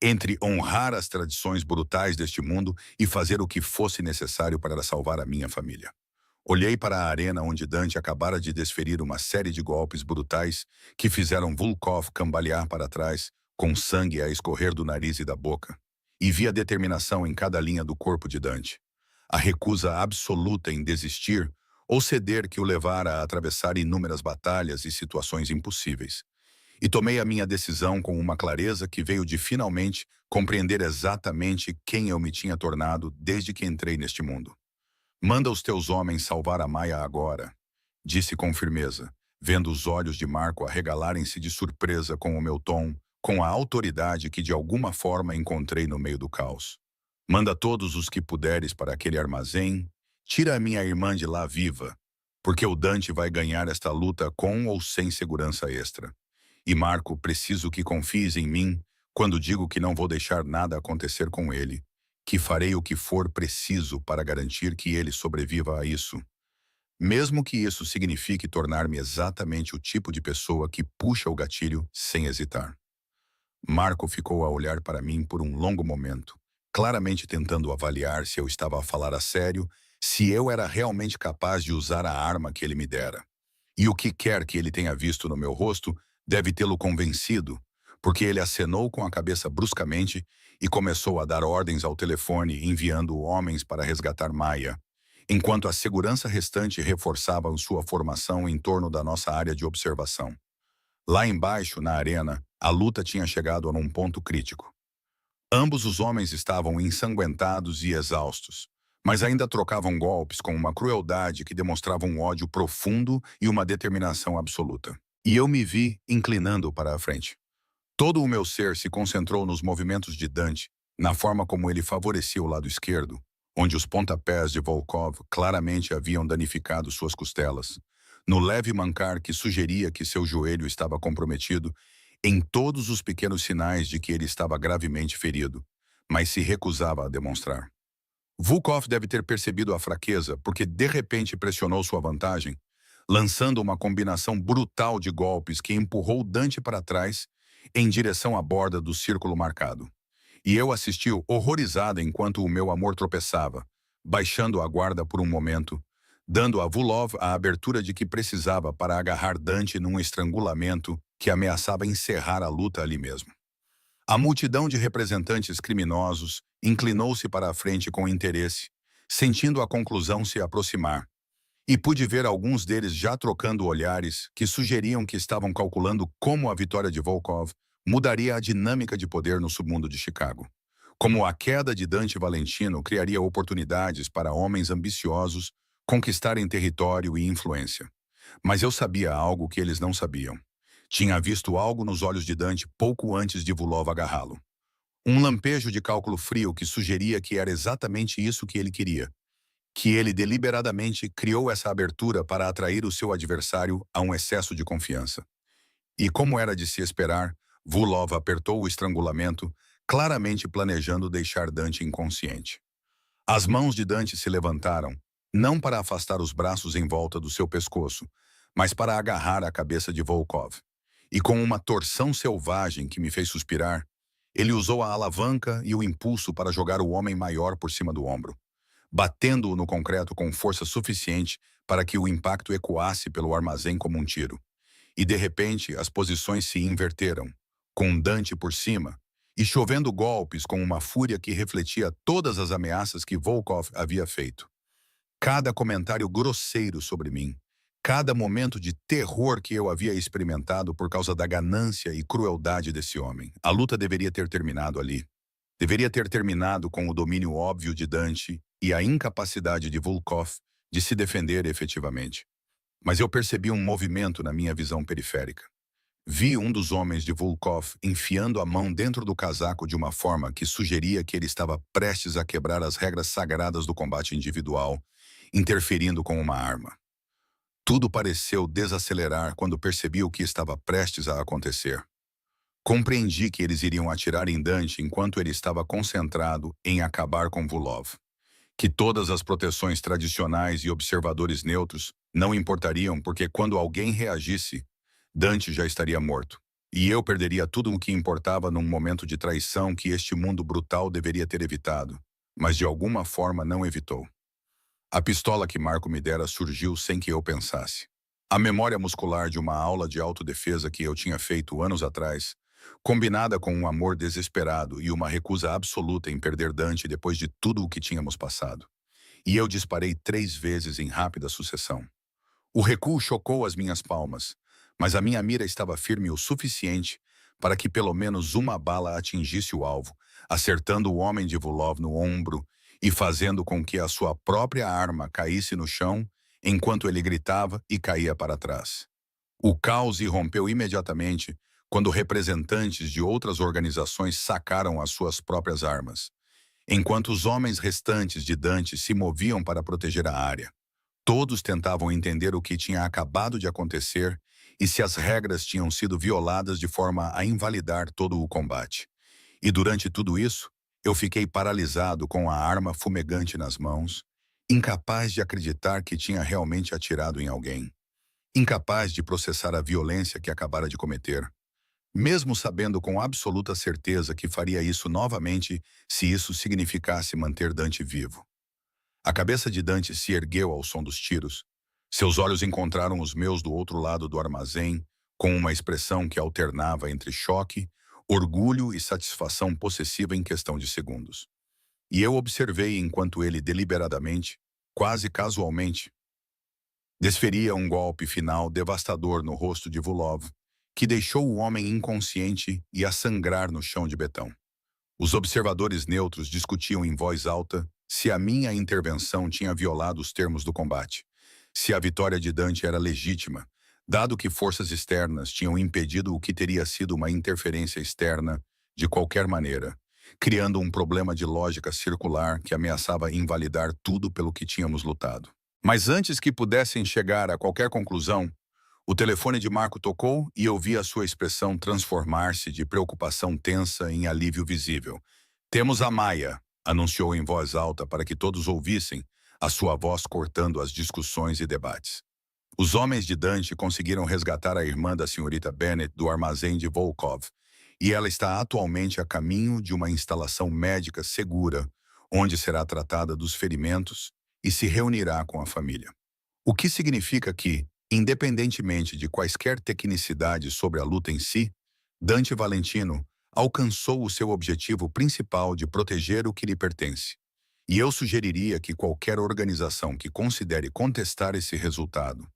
Entre honrar as tradições brutais deste mundo e fazer o que fosse necessário para salvar a minha família. Olhei para a arena onde Dante acabara de desferir uma série de golpes brutais que fizeram Volkov cambalear para trás, com sangue a escorrer do nariz e da boca, e vi a determinação em cada linha do corpo de Dante. A recusa absoluta em desistir ou ceder que o levara a atravessar inúmeras batalhas e situações impossíveis. E tomei a minha decisão com uma clareza que veio de finalmente compreender exatamente quem eu me tinha tornado desde que entrei neste mundo. Manda os teus homens salvar a Maia agora, disse com firmeza, vendo os olhos de Marco arregalarem-se de surpresa com o meu tom, com a autoridade que de alguma forma encontrei no meio do caos. Manda todos os que puderes para aquele armazém, tira a minha irmã de lá viva, porque o Dante vai ganhar esta luta com ou sem segurança extra. E Marco, preciso que confies em mim quando digo que não vou deixar nada acontecer com ele, que farei o que for preciso para garantir que ele sobreviva a isso. Mesmo que isso signifique tornar-me exatamente o tipo de pessoa que puxa o gatilho sem hesitar. Marco ficou a olhar para mim por um longo momento, claramente tentando avaliar se eu estava a falar a sério, se eu era realmente capaz de usar a arma que ele me dera. E o que quer que ele tenha visto no meu rosto deve tê-lo convencido, porque ele acenou com a cabeça bruscamente e começou a dar ordens ao telefone, enviando homens para resgatar Maia, enquanto a segurança restante reforçava sua formação em torno da nossa área de observação. Lá embaixo, na arena, a luta tinha chegado a um ponto crítico. Ambos os homens estavam ensanguentados e exaustos, mas ainda trocavam golpes com uma crueldade que demonstrava um ódio profundo e uma determinação absoluta. E eu me vi inclinando para a frente. Todo o meu ser se concentrou nos movimentos de Dante, na forma como ele favorecia o lado esquerdo, onde os pontapés de Volkov claramente haviam danificado suas costelas, no leve mancar que sugeria que seu joelho estava comprometido, em todos os pequenos sinais de que ele estava gravemente ferido, mas se recusava a demonstrar. Volkov deve ter percebido a fraqueza porque de repente pressionou sua vantagem, lançando uma combinação brutal de golpes que empurrou Dante para trás em direção à borda do círculo marcado. E eu assisti horrorizada enquanto o meu amor tropeçava, baixando a guarda por um momento, dando a Vulov a abertura de que precisava para agarrar Dante num estrangulamento que ameaçava encerrar a luta ali mesmo. A multidão de representantes criminosos inclinou-se para a frente com interesse, sentindo a conclusão se aproximar, e pude ver alguns deles já trocando olhares que sugeriam que estavam calculando como a vitória de Volkov mudaria a dinâmica de poder no submundo de Chicago. Como a queda de Dante Valentino criaria oportunidades para homens ambiciosos conquistarem território e influência. Mas eu sabia algo que eles não sabiam. Tinha visto algo nos olhos de Dante pouco antes de Vulov agarrá-lo. Um lampejo de cálculo frio que sugeria que era exatamente isso que ele queria, que ele deliberadamente criou essa abertura para atrair o seu adversário a um excesso de confiança. E como era de se esperar, Vulov apertou o estrangulamento, claramente planejando deixar Dante inconsciente. As mãos de Dante se levantaram, não para afastar os braços em volta do seu pescoço, mas para agarrar a cabeça de Volkov. E com uma torção selvagem que me fez suspirar, ele usou a alavanca e o impulso para jogar o homem maior por cima do ombro, batendo-o no concreto com força suficiente para que o impacto ecoasse pelo armazém como um tiro. E de repente as posições se inverteram, com Dante por cima, e chovendo golpes com uma fúria que refletia todas as ameaças que Volkov havia feito. Cada comentário grosseiro sobre mim, cada momento de terror que eu havia experimentado por causa da ganância e crueldade desse homem. A luta deveria ter terminado ali. Deveria ter terminado com o domínio óbvio de Dante e a incapacidade de Volkov de se defender efetivamente. Mas eu percebi um movimento na minha visão periférica. Vi um dos homens de Volkov enfiando a mão dentro do casaco de uma forma que sugeria que ele estava prestes a quebrar as regras sagradas do combate individual, interferindo com uma arma. Tudo pareceu desacelerar quando percebi o que estava prestes a acontecer. Compreendi que eles iriam atirar em Dante enquanto ele estava concentrado em acabar com Vulov. Que todas as proteções tradicionais e observadores neutros não importariam porque quando alguém reagisse, Dante já estaria morto. E eu perderia tudo o que importava num momento de traição que este mundo brutal deveria ter evitado, mas de alguma forma não evitou. A pistola que Marco me dera surgiu sem que eu pensasse. A memória muscular de uma aula de autodefesa que eu tinha feito anos atrás, combinada com um amor desesperado e uma recusa absoluta em perder Dante depois de tudo o que tínhamos passado. E eu disparei 3 vezes em rápida sucessão. O recuo chocou as minhas palmas, mas a minha mira estava firme o suficiente para que pelo menos uma bala atingisse o alvo, acertando o homem de Vulov no ombro e fazendo com que a sua própria arma caísse no chão enquanto ele gritava e caía para trás. O caos irrompeu imediatamente quando representantes de outras organizações sacaram as suas próprias armas, enquanto os homens restantes de Dante se moviam para proteger a área. Todos tentavam entender o que tinha acabado de acontecer e se as regras tinham sido violadas de forma a invalidar todo o combate. E durante tudo isso, eu fiquei paralisado com a arma fumegante nas mãos, incapaz de acreditar que tinha realmente atirado em alguém, incapaz de processar a violência que acabara de cometer, mesmo sabendo com absoluta certeza que faria isso novamente se isso significasse manter Dante vivo. A cabeça de Dante se ergueu ao som dos tiros. Seus olhos encontraram os meus do outro lado do armazém, com uma expressão que alternava entre choque, orgulho e satisfação possessiva em questão de segundos. E eu observei enquanto ele deliberadamente, quase casualmente, desferia um golpe final devastador no rosto de Vulov, que deixou o homem inconsciente e a sangrar no chão de betão. Os observadores neutros discutiam em voz alta se a minha intervenção tinha violado os termos do combate, se a vitória de Dante era legítima, dado que forças externas tinham impedido o que teria sido uma interferência externa de qualquer maneira, criando um problema de lógica circular que ameaçava invalidar tudo pelo que tínhamos lutado. Mas antes que pudessem chegar a qualquer conclusão, o telefone de Marco tocou e eu vi a sua expressão transformar-se de preocupação tensa em alívio visível. "Temos a Maia", anunciou em voz alta para que todos ouvissem, a sua voz cortando as discussões e debates. Os homens de Dante conseguiram resgatar a irmã da senhorita Bennet do armazém de Volkov, e ela está atualmente a caminho de uma instalação médica segura, onde será tratada dos ferimentos e se reunirá com a família. O que significa que, independentemente de quaisquer tecnicidades sobre a luta em si, Dante Valentino alcançou o seu objetivo principal de proteger o que lhe pertence. E eu sugeriria que qualquer organização que considere contestar esse resultado,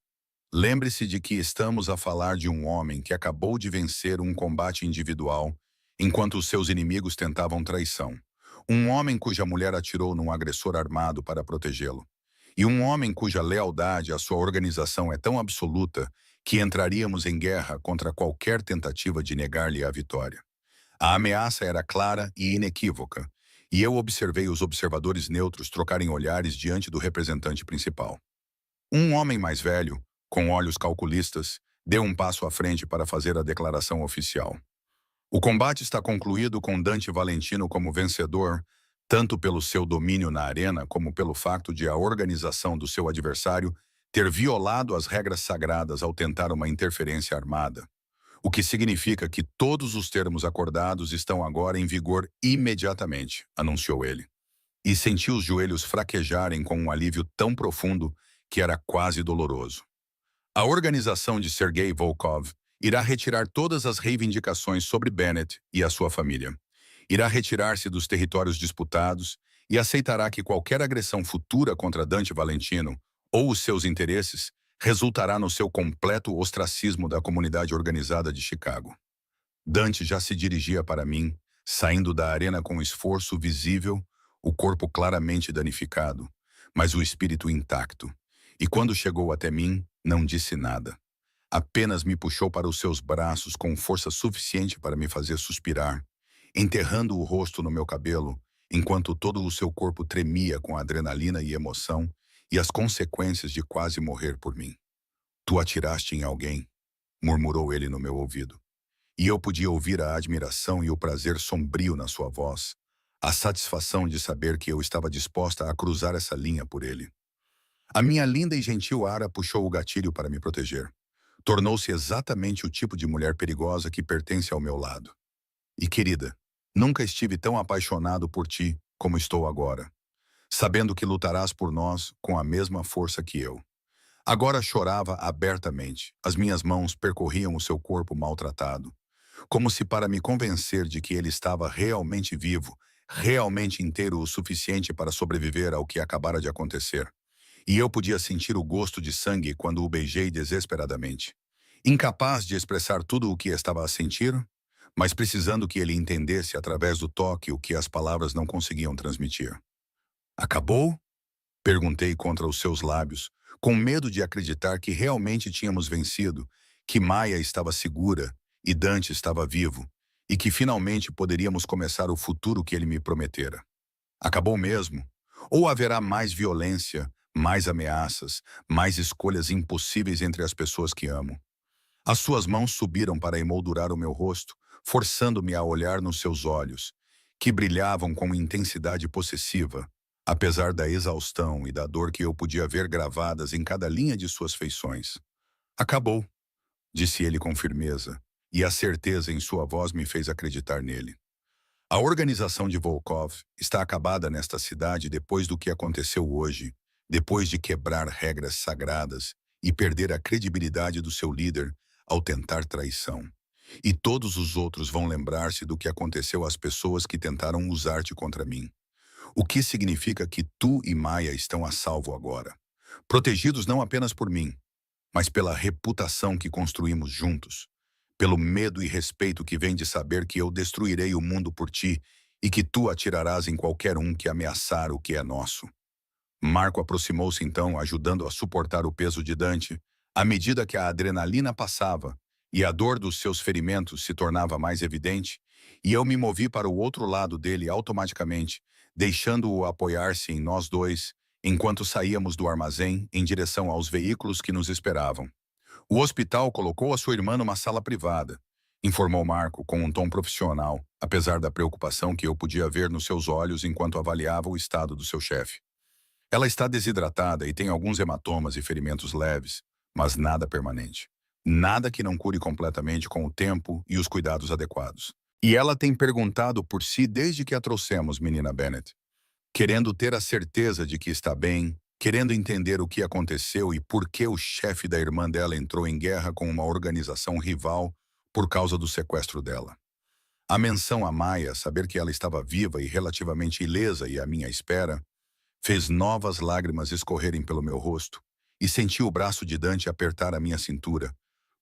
lembre-se de que estamos a falar de um homem que acabou de vencer um combate individual, enquanto os seus inimigos tentavam traição. Um homem cuja mulher atirou num agressor armado para protegê-lo. E um homem cuja lealdade à sua organização é tão absoluta que entraríamos em guerra contra qualquer tentativa de negar-lhe a vitória. A ameaça era clara e inequívoca, e eu observei os observadores neutros trocarem olhares diante do representante principal. Um homem mais velho, com olhos calculistas, deu um passo à frente para fazer a declaração oficial. O combate está concluído com Dante Valentino como vencedor, tanto pelo seu domínio na arena como pelo fato de a organização do seu adversário ter violado as regras sagradas ao tentar uma interferência armada. O que significa que todos os termos acordados estão agora em vigor imediatamente, anunciou ele. E senti os joelhos fraquejarem com um alívio tão profundo que era quase doloroso. A organização de Sergei Volkov irá retirar todas as reivindicações sobre Bennet e a sua família. Irá retirar-se dos territórios disputados e aceitará que qualquer agressão futura contra Dante Valentino ou os seus interesses resultará no seu completo ostracismo da comunidade organizada de Chicago. Dante já se dirigia para mim, saindo da arena com esforço visível, o corpo claramente danificado, mas o espírito intacto. E quando chegou até mim, não disse nada. Apenas me puxou para os seus braços com força suficiente para me fazer suspirar, enterrando o rosto no meu cabelo, enquanto todo o seu corpo tremia com adrenalina e emoção e as consequências de quase morrer por mim. Tu atiraste em alguém, murmurou ele no meu ouvido. E eu podia ouvir a admiração e o prazer sombrio na sua voz, a satisfação de saber que eu estava disposta a cruzar essa linha por ele. A minha linda e gentil Ara puxou o gatilho para me proteger. Tornou-se exatamente o tipo de mulher perigosa que pertence ao meu lado. E, querida, nunca estive tão apaixonado por ti como estou agora, sabendo que lutarás por nós com a mesma força que eu. Agora chorava abertamente. As minhas mãos percorriam o seu corpo maltratado, como se para me convencer de que ele estava realmente vivo, realmente inteiro o suficiente para sobreviver ao que acabara de acontecer. E eu podia sentir o gosto de sangue quando o beijei desesperadamente. Incapaz de expressar tudo o que estava a sentir, mas precisando que ele entendesse através do toque o que as palavras não conseguiam transmitir. Acabou? Perguntei contra os seus lábios, com medo de acreditar que realmente tínhamos vencido, que Maia estava segura e Dante estava vivo, e que finalmente poderíamos começar o futuro que ele me prometera. Acabou mesmo? Ou haverá mais violência, mais ameaças, mais escolhas impossíveis entre as pessoas que amo? As suas mãos subiram para emoldurar o meu rosto, forçando-me a olhar nos seus olhos, que brilhavam com intensidade possessiva, apesar da exaustão e da dor que eu podia ver gravadas em cada linha de suas feições. Acabou, disse ele com firmeza, e a certeza em sua voz me fez acreditar nele. A organização de Volkov está acabada nesta cidade depois do que aconteceu hoje, depois de quebrar regras sagradas e perder a credibilidade do seu líder ao tentar traição. E todos os outros vão lembrar-se do que aconteceu às pessoas que tentaram usar-te contra mim. O que significa que tu e Maia estão a salvo agora, protegidos não apenas por mim, mas pela reputação que construímos juntos, pelo medo e respeito que vem de saber que eu destruirei o mundo por ti e que tu atirarás em qualquer um que ameaçar o que é nosso. Marco aproximou-se então, ajudando a suportar o peso de Dante, à medida que a adrenalina passava e a dor dos seus ferimentos se tornava mais evidente, e eu me movi para o outro lado dele automaticamente, deixando-o apoiar-se em nós dois, enquanto saíamos do armazém em direção aos veículos que nos esperavam. O hospital colocou a sua irmã numa sala privada, informou Marco com um tom profissional, apesar da preocupação que eu podia ver nos seus olhos enquanto avaliava o estado do seu chefe. Ela está desidratada e tem alguns hematomas e ferimentos leves, mas nada permanente. Nada que não cure completamente com o tempo e os cuidados adequados. E ela tem perguntado por si desde que a trouxemos, menina Bennett, querendo ter a certeza de que está bem, querendo entender o que aconteceu e por que o chefe da irmã dela entrou em guerra com uma organização rival por causa do sequestro dela. A menção a Maia, saber que ela estava viva e relativamente ilesa e à minha espera, fez novas lágrimas escorrerem pelo meu rosto e senti o braço de Dante apertar a minha cintura,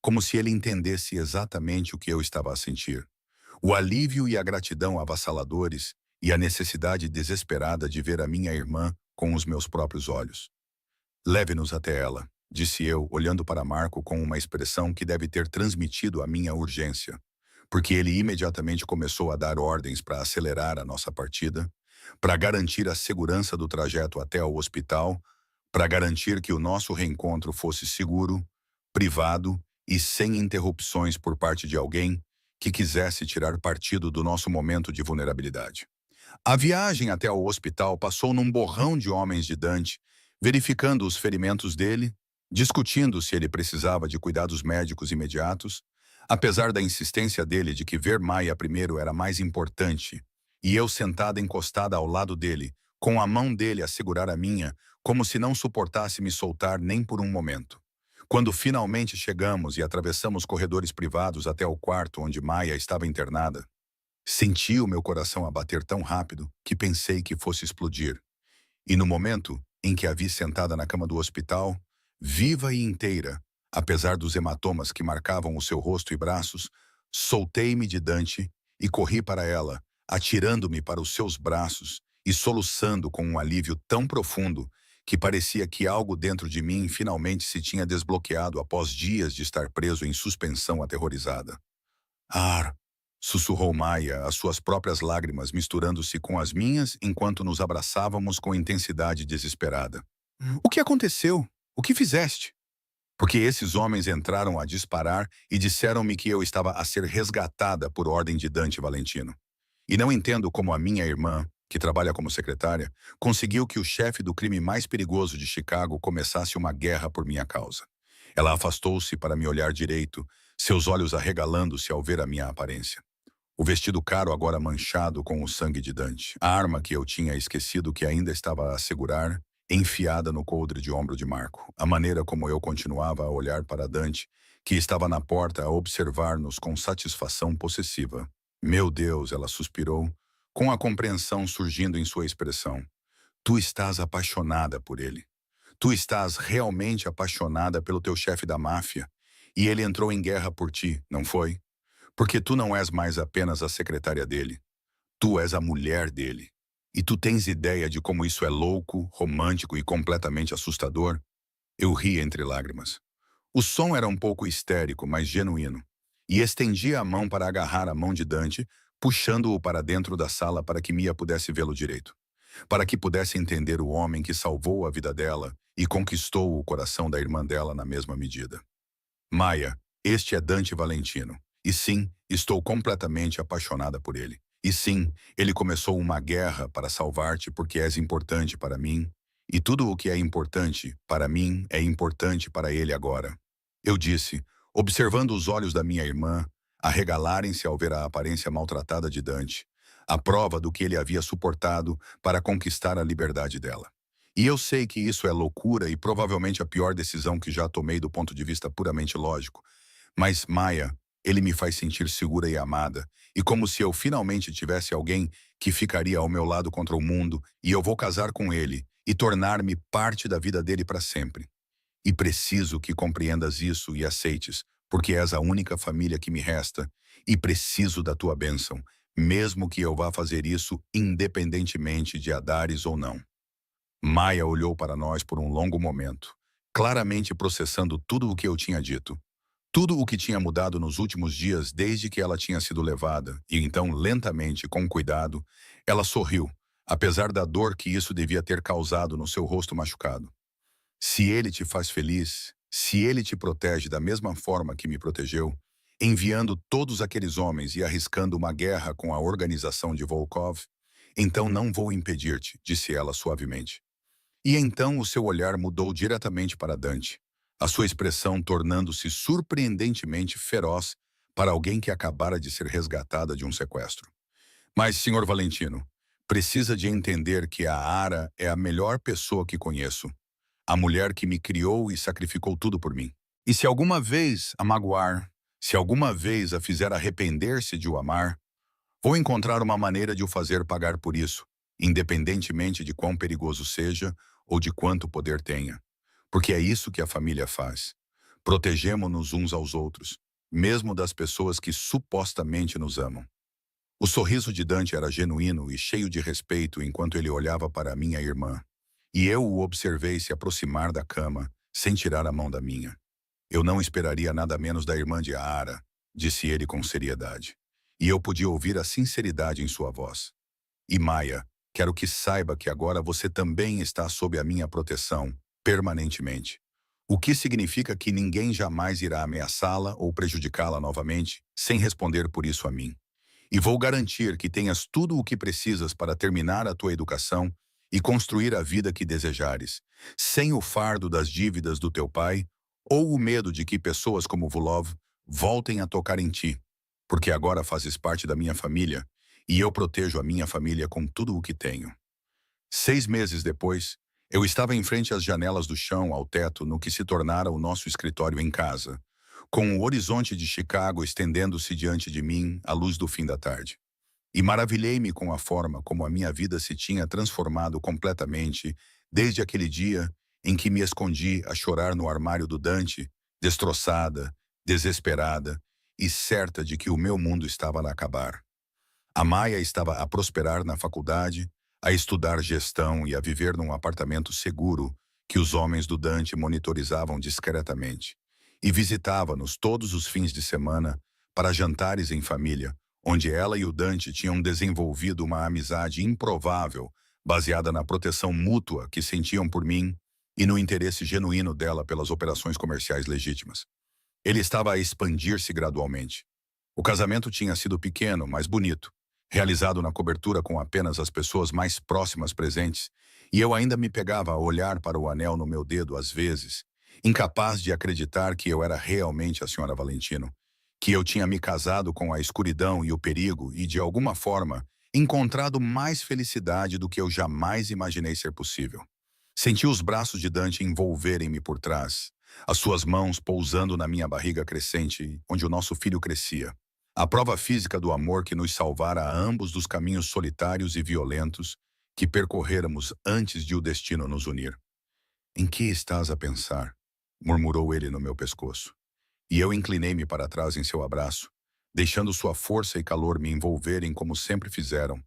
como se ele entendesse exatamente o que eu estava a sentir. O alívio e a gratidão avassaladores e a necessidade desesperada de ver a minha irmã com os meus próprios olhos. Leve-nos até ela, disse eu, olhando para Marco com uma expressão que deve ter transmitido a minha urgência, porque ele imediatamente começou a dar ordens para acelerar a nossa partida, para garantir a segurança do trajeto até o hospital, para garantir que o nosso reencontro fosse seguro, privado e sem interrupções por parte de alguém que quisesse tirar partido do nosso momento de vulnerabilidade. A viagem até o hospital passou num borrão de homens de Dante, verificando os ferimentos dele, discutindo se ele precisava de cuidados médicos imediatos, apesar da insistência dele de que ver Maia primeiro era mais importante, e eu sentada encostada ao lado dele, com a mão dele a segurar a minha, como se não suportasse me soltar nem por um momento. Quando finalmente chegamos e atravessamos corredores privados até o quarto onde Maia estava internada, senti o meu coração a bater tão rápido que pensei que fosse explodir. E no momento em que a vi sentada na cama do hospital, viva e inteira, apesar dos hematomas que marcavam o seu rosto e braços, soltei-me de Dante e corri para ela, atirando-me para os seus braços e soluçando com um alívio tão profundo que parecia que algo dentro de mim finalmente se tinha desbloqueado após dias de estar preso em suspensão aterrorizada. Ar, sussurrou Maia, as suas próprias lágrimas misturando-se com as minhas enquanto nos abraçávamos com intensidade desesperada. O que aconteceu? O que fizeste? Porque esses homens entraram a disparar e disseram-me que eu estava a ser resgatada por ordem de Dante Valentino. E não entendo como a minha irmã, que trabalha como secretária, conseguiu que o chefe do crime mais perigoso de Chicago começasse uma guerra por minha causa. Ela afastou-se para me olhar direito, seus olhos arregalando-se ao ver a minha aparência. O vestido caro agora manchado com o sangue de Dante. A arma que eu tinha esquecido que ainda estava a segurar, enfiada no coldre de ombro de Marco. A maneira como eu continuava a olhar para Dante, que estava na porta a observar-nos com satisfação possessiva. Meu Deus, ela suspirou, com a compreensão surgindo em sua expressão. Tu estás apaixonada por ele. Tu estás realmente apaixonada pelo teu chefe da máfia. E ele entrou em guerra por ti, não foi? Porque tu não és mais apenas a secretária dele. Tu és a mulher dele. E tu tens ideia de como isso é louco, romântico e completamente assustador? Eu ri entre lágrimas. O som era um pouco histérico, mas genuíno. E estendi a mão para agarrar a mão de Dante, puxando-o para dentro da sala para que Mia pudesse vê-lo direito. Para que pudesse entender o homem que salvou a vida dela e conquistou o coração da irmã dela na mesma medida. Maia, este é Dante Valentino. E sim, estou completamente apaixonada por ele. E sim, ele começou uma guerra para salvar-te porque és importante para mim. E tudo o que é importante para mim é importante para ele agora. Eu disse, observando os olhos da minha irmã arregalarem-se ao ver a aparência maltratada de Dante, a prova do que ele havia suportado para conquistar a liberdade dela. E eu sei que isso é loucura e provavelmente a pior decisão que já tomei do ponto de vista puramente lógico. Mas, Maia, ele me faz sentir segura e amada, e como se eu finalmente tivesse alguém que ficaria ao meu lado contra o mundo, e eu vou casar com ele e tornar-me parte da vida dele para sempre. E preciso que compreendas isso e aceites, porque és a única família que me resta, e preciso da tua bênção, mesmo que eu vá fazer isso independentemente de a dares ou não. Maia olhou para nós por um longo momento, claramente processando tudo o que eu tinha dito. Tudo o que tinha mudado nos últimos dias desde que ela tinha sido levada, e então, lentamente, com cuidado, ela sorriu, apesar da dor que isso devia ter causado no seu rosto machucado. Se ele te faz feliz, se ele te protege da mesma forma que me protegeu, enviando todos aqueles homens e arriscando uma guerra com a organização de Volkov? Então não vou impedir-te, disse ela suavemente. E então o seu olhar mudou diretamente para Dante, a sua expressão tornando-se surpreendentemente feroz para alguém que acabara de ser resgatada de um sequestro. Mas, senhor Valentino, precisa de entender que a Ara é a melhor pessoa que conheço, a mulher que me criou e sacrificou tudo por mim. E se alguma vez a magoar, se alguma vez a fizer arrepender-se de o amar, vou encontrar uma maneira de o fazer pagar por isso, independentemente de quão perigoso seja ou de quanto poder tenha. Porque é isso que a família faz. Protegemo-nos uns aos outros, mesmo das pessoas que supostamente nos amam. O sorriso de Dante era genuíno e cheio de respeito enquanto ele olhava para minha irmã. E eu o observei se aproximar da cama, sem tirar a mão da minha. Eu não esperaria nada menos da irmã de Ara, disse ele com seriedade. E eu podia ouvir a sinceridade em sua voz. E Maia, quero que saiba que agora você também está sob a minha proteção, permanentemente. O que significa que ninguém jamais irá ameaçá-la ou prejudicá-la novamente, sem responder por isso a mim. E vou garantir que tenhas tudo o que precisas para terminar a tua educação e construir a vida que desejares, sem o fardo das dívidas do teu pai ou o medo de que pessoas como Vulov voltem a tocar em ti, porque agora fazes parte da minha família e eu protejo a minha família com tudo o que tenho. 6 meses depois, eu estava em frente às janelas do chão ao teto no que se tornara o nosso escritório em casa, com o horizonte de Chicago estendendo-se diante de mim à luz do fim da tarde. E maravilhei-me com a forma como a minha vida se tinha transformado completamente desde aquele dia em que me escondi a chorar no armário do Dante, destroçada, desesperada e certa de que o meu mundo estava a acabar. A Maia estava a prosperar na faculdade, a estudar gestão e a viver num apartamento seguro que os homens do Dante monitorizavam discretamente. E visitava-nos todos os fins de semana para jantares em família, onde ela e o Dante tinham desenvolvido uma amizade improvável, baseada na proteção mútua que sentiam por mim e no interesse genuíno dela pelas operações comerciais legítimas. Ele estava a expandir-se gradualmente. O casamento tinha sido pequeno, mas bonito, realizado na cobertura com apenas as pessoas mais próximas presentes, e eu ainda me pegava a olhar para o anel no meu dedo às vezes, incapaz de acreditar que eu era realmente a senhora Valentino, que eu tinha me casado com a escuridão e o perigo e, de alguma forma, encontrado mais felicidade do que eu jamais imaginei ser possível. Senti os braços de Dante envolverem-me por trás, as suas mãos pousando na minha barriga crescente, onde o nosso filho crescia. A prova física do amor que nos salvara a ambos dos caminhos solitários e violentos que percorrêramos antes de o destino nos unir. "Em que estás a pensar?", murmurou ele no meu pescoço. E eu inclinei-me para trás em seu abraço, deixando sua força e calor me envolverem como sempre fizeram,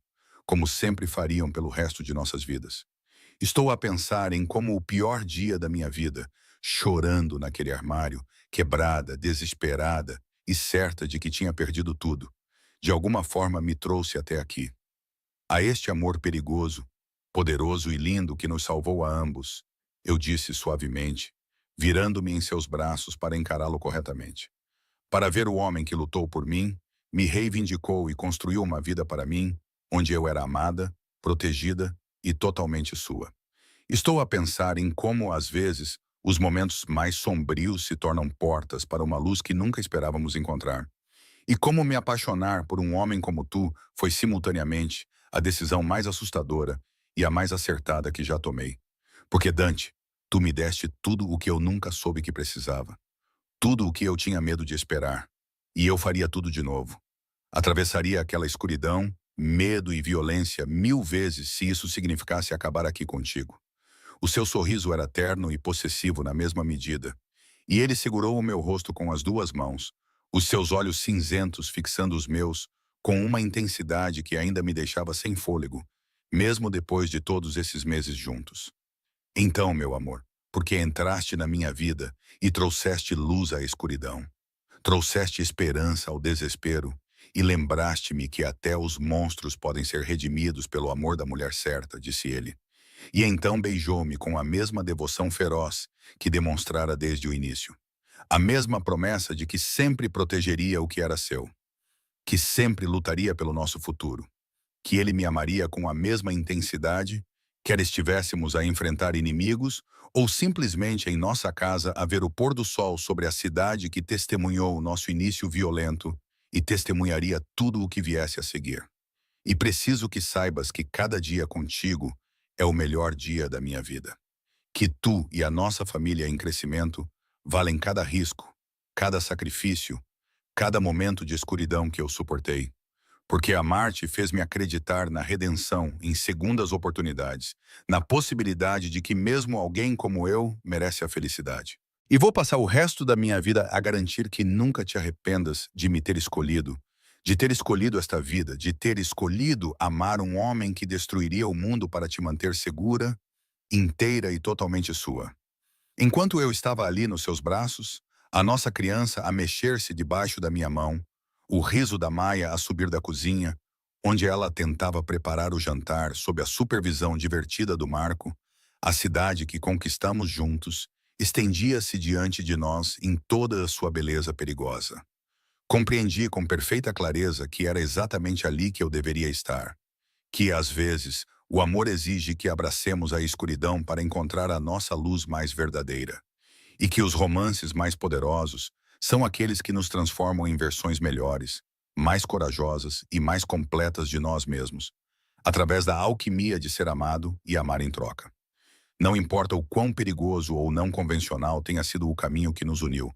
como sempre fariam pelo resto de nossas vidas. Estou a pensar em como o pior dia da minha vida, chorando naquele armário, quebrada, desesperada e certa de que tinha perdido tudo, de alguma forma me trouxe até aqui. A este amor perigoso, poderoso e lindo que nos salvou a ambos, eu disse suavemente, virando-me em seus braços para encará-lo corretamente. Para ver o homem que lutou por mim, me reivindicou e construiu uma vida para mim, onde eu era amada, protegida e totalmente sua. Estou a pensar em como, às vezes, os momentos mais sombrios se tornam portas para uma luz que nunca esperávamos encontrar. E como me apaixonar por um homem como tu foi simultaneamente a decisão mais assustadora e a mais acertada que já tomei. Porque, Dante, tu me deste tudo o que eu nunca soube que precisava. Tudo o que eu tinha medo de esperar. E eu faria tudo de novo. Atravessaria aquela escuridão, medo e violência 1000 vezes se isso significasse acabar aqui contigo. O seu sorriso era terno e possessivo na mesma medida. E ele segurou o meu rosto com as 2 mãos, os seus olhos cinzentos fixando os meus, com uma intensidade que ainda me deixava sem fôlego, mesmo depois de todos esses meses juntos. Então, meu amor, porque entraste na minha vida e trouxeste luz à escuridão, trouxeste esperança ao desespero e lembraste-me que até os monstros podem ser redimidos pelo amor da mulher certa, disse ele. E então beijou-me com a mesma devoção feroz que demonstrara desde o início. A mesma promessa de que sempre protegeria o que era seu, que sempre lutaria pelo nosso futuro, que ele me amaria com a mesma intensidade, quer estivéssemos a enfrentar inimigos ou simplesmente em nossa casa a ver o pôr do sol sobre a cidade que testemunhou o nosso início violento e testemunharia tudo o que viesse a seguir. E preciso que saibas que cada dia contigo é o melhor dia da minha vida. Que tu e a nossa família em crescimento valem cada risco, cada sacrifício, cada momento de escuridão que eu suportei. Porque amar-te fez-me acreditar na redenção em segundas oportunidades, na possibilidade de que mesmo alguém como eu merece a felicidade. E vou passar o resto da minha vida a garantir que nunca te arrependas de me ter escolhido, de ter escolhido esta vida, de ter escolhido amar um homem que destruiria o mundo para te manter segura, inteira e totalmente sua. Enquanto eu estava ali nos seus braços, a nossa criança a mexer-se debaixo da minha mão, o riso da Maia a subir da cozinha, onde ela tentava preparar o jantar sob a supervisão divertida do Marco, a cidade que conquistamos juntos estendia-se diante de nós em toda a sua beleza perigosa. Compreendi com perfeita clareza que era exatamente ali que eu deveria estar, que, às vezes, o amor exige que abracemos a escuridão para encontrar a nossa luz mais verdadeira, e que os romances mais poderosos são aqueles que nos transformam em versões melhores, mais corajosas e mais completas de nós mesmos, através da alquimia de ser amado e amar em troca. Não importa o quão perigoso ou não convencional tenha sido o caminho que nos uniu,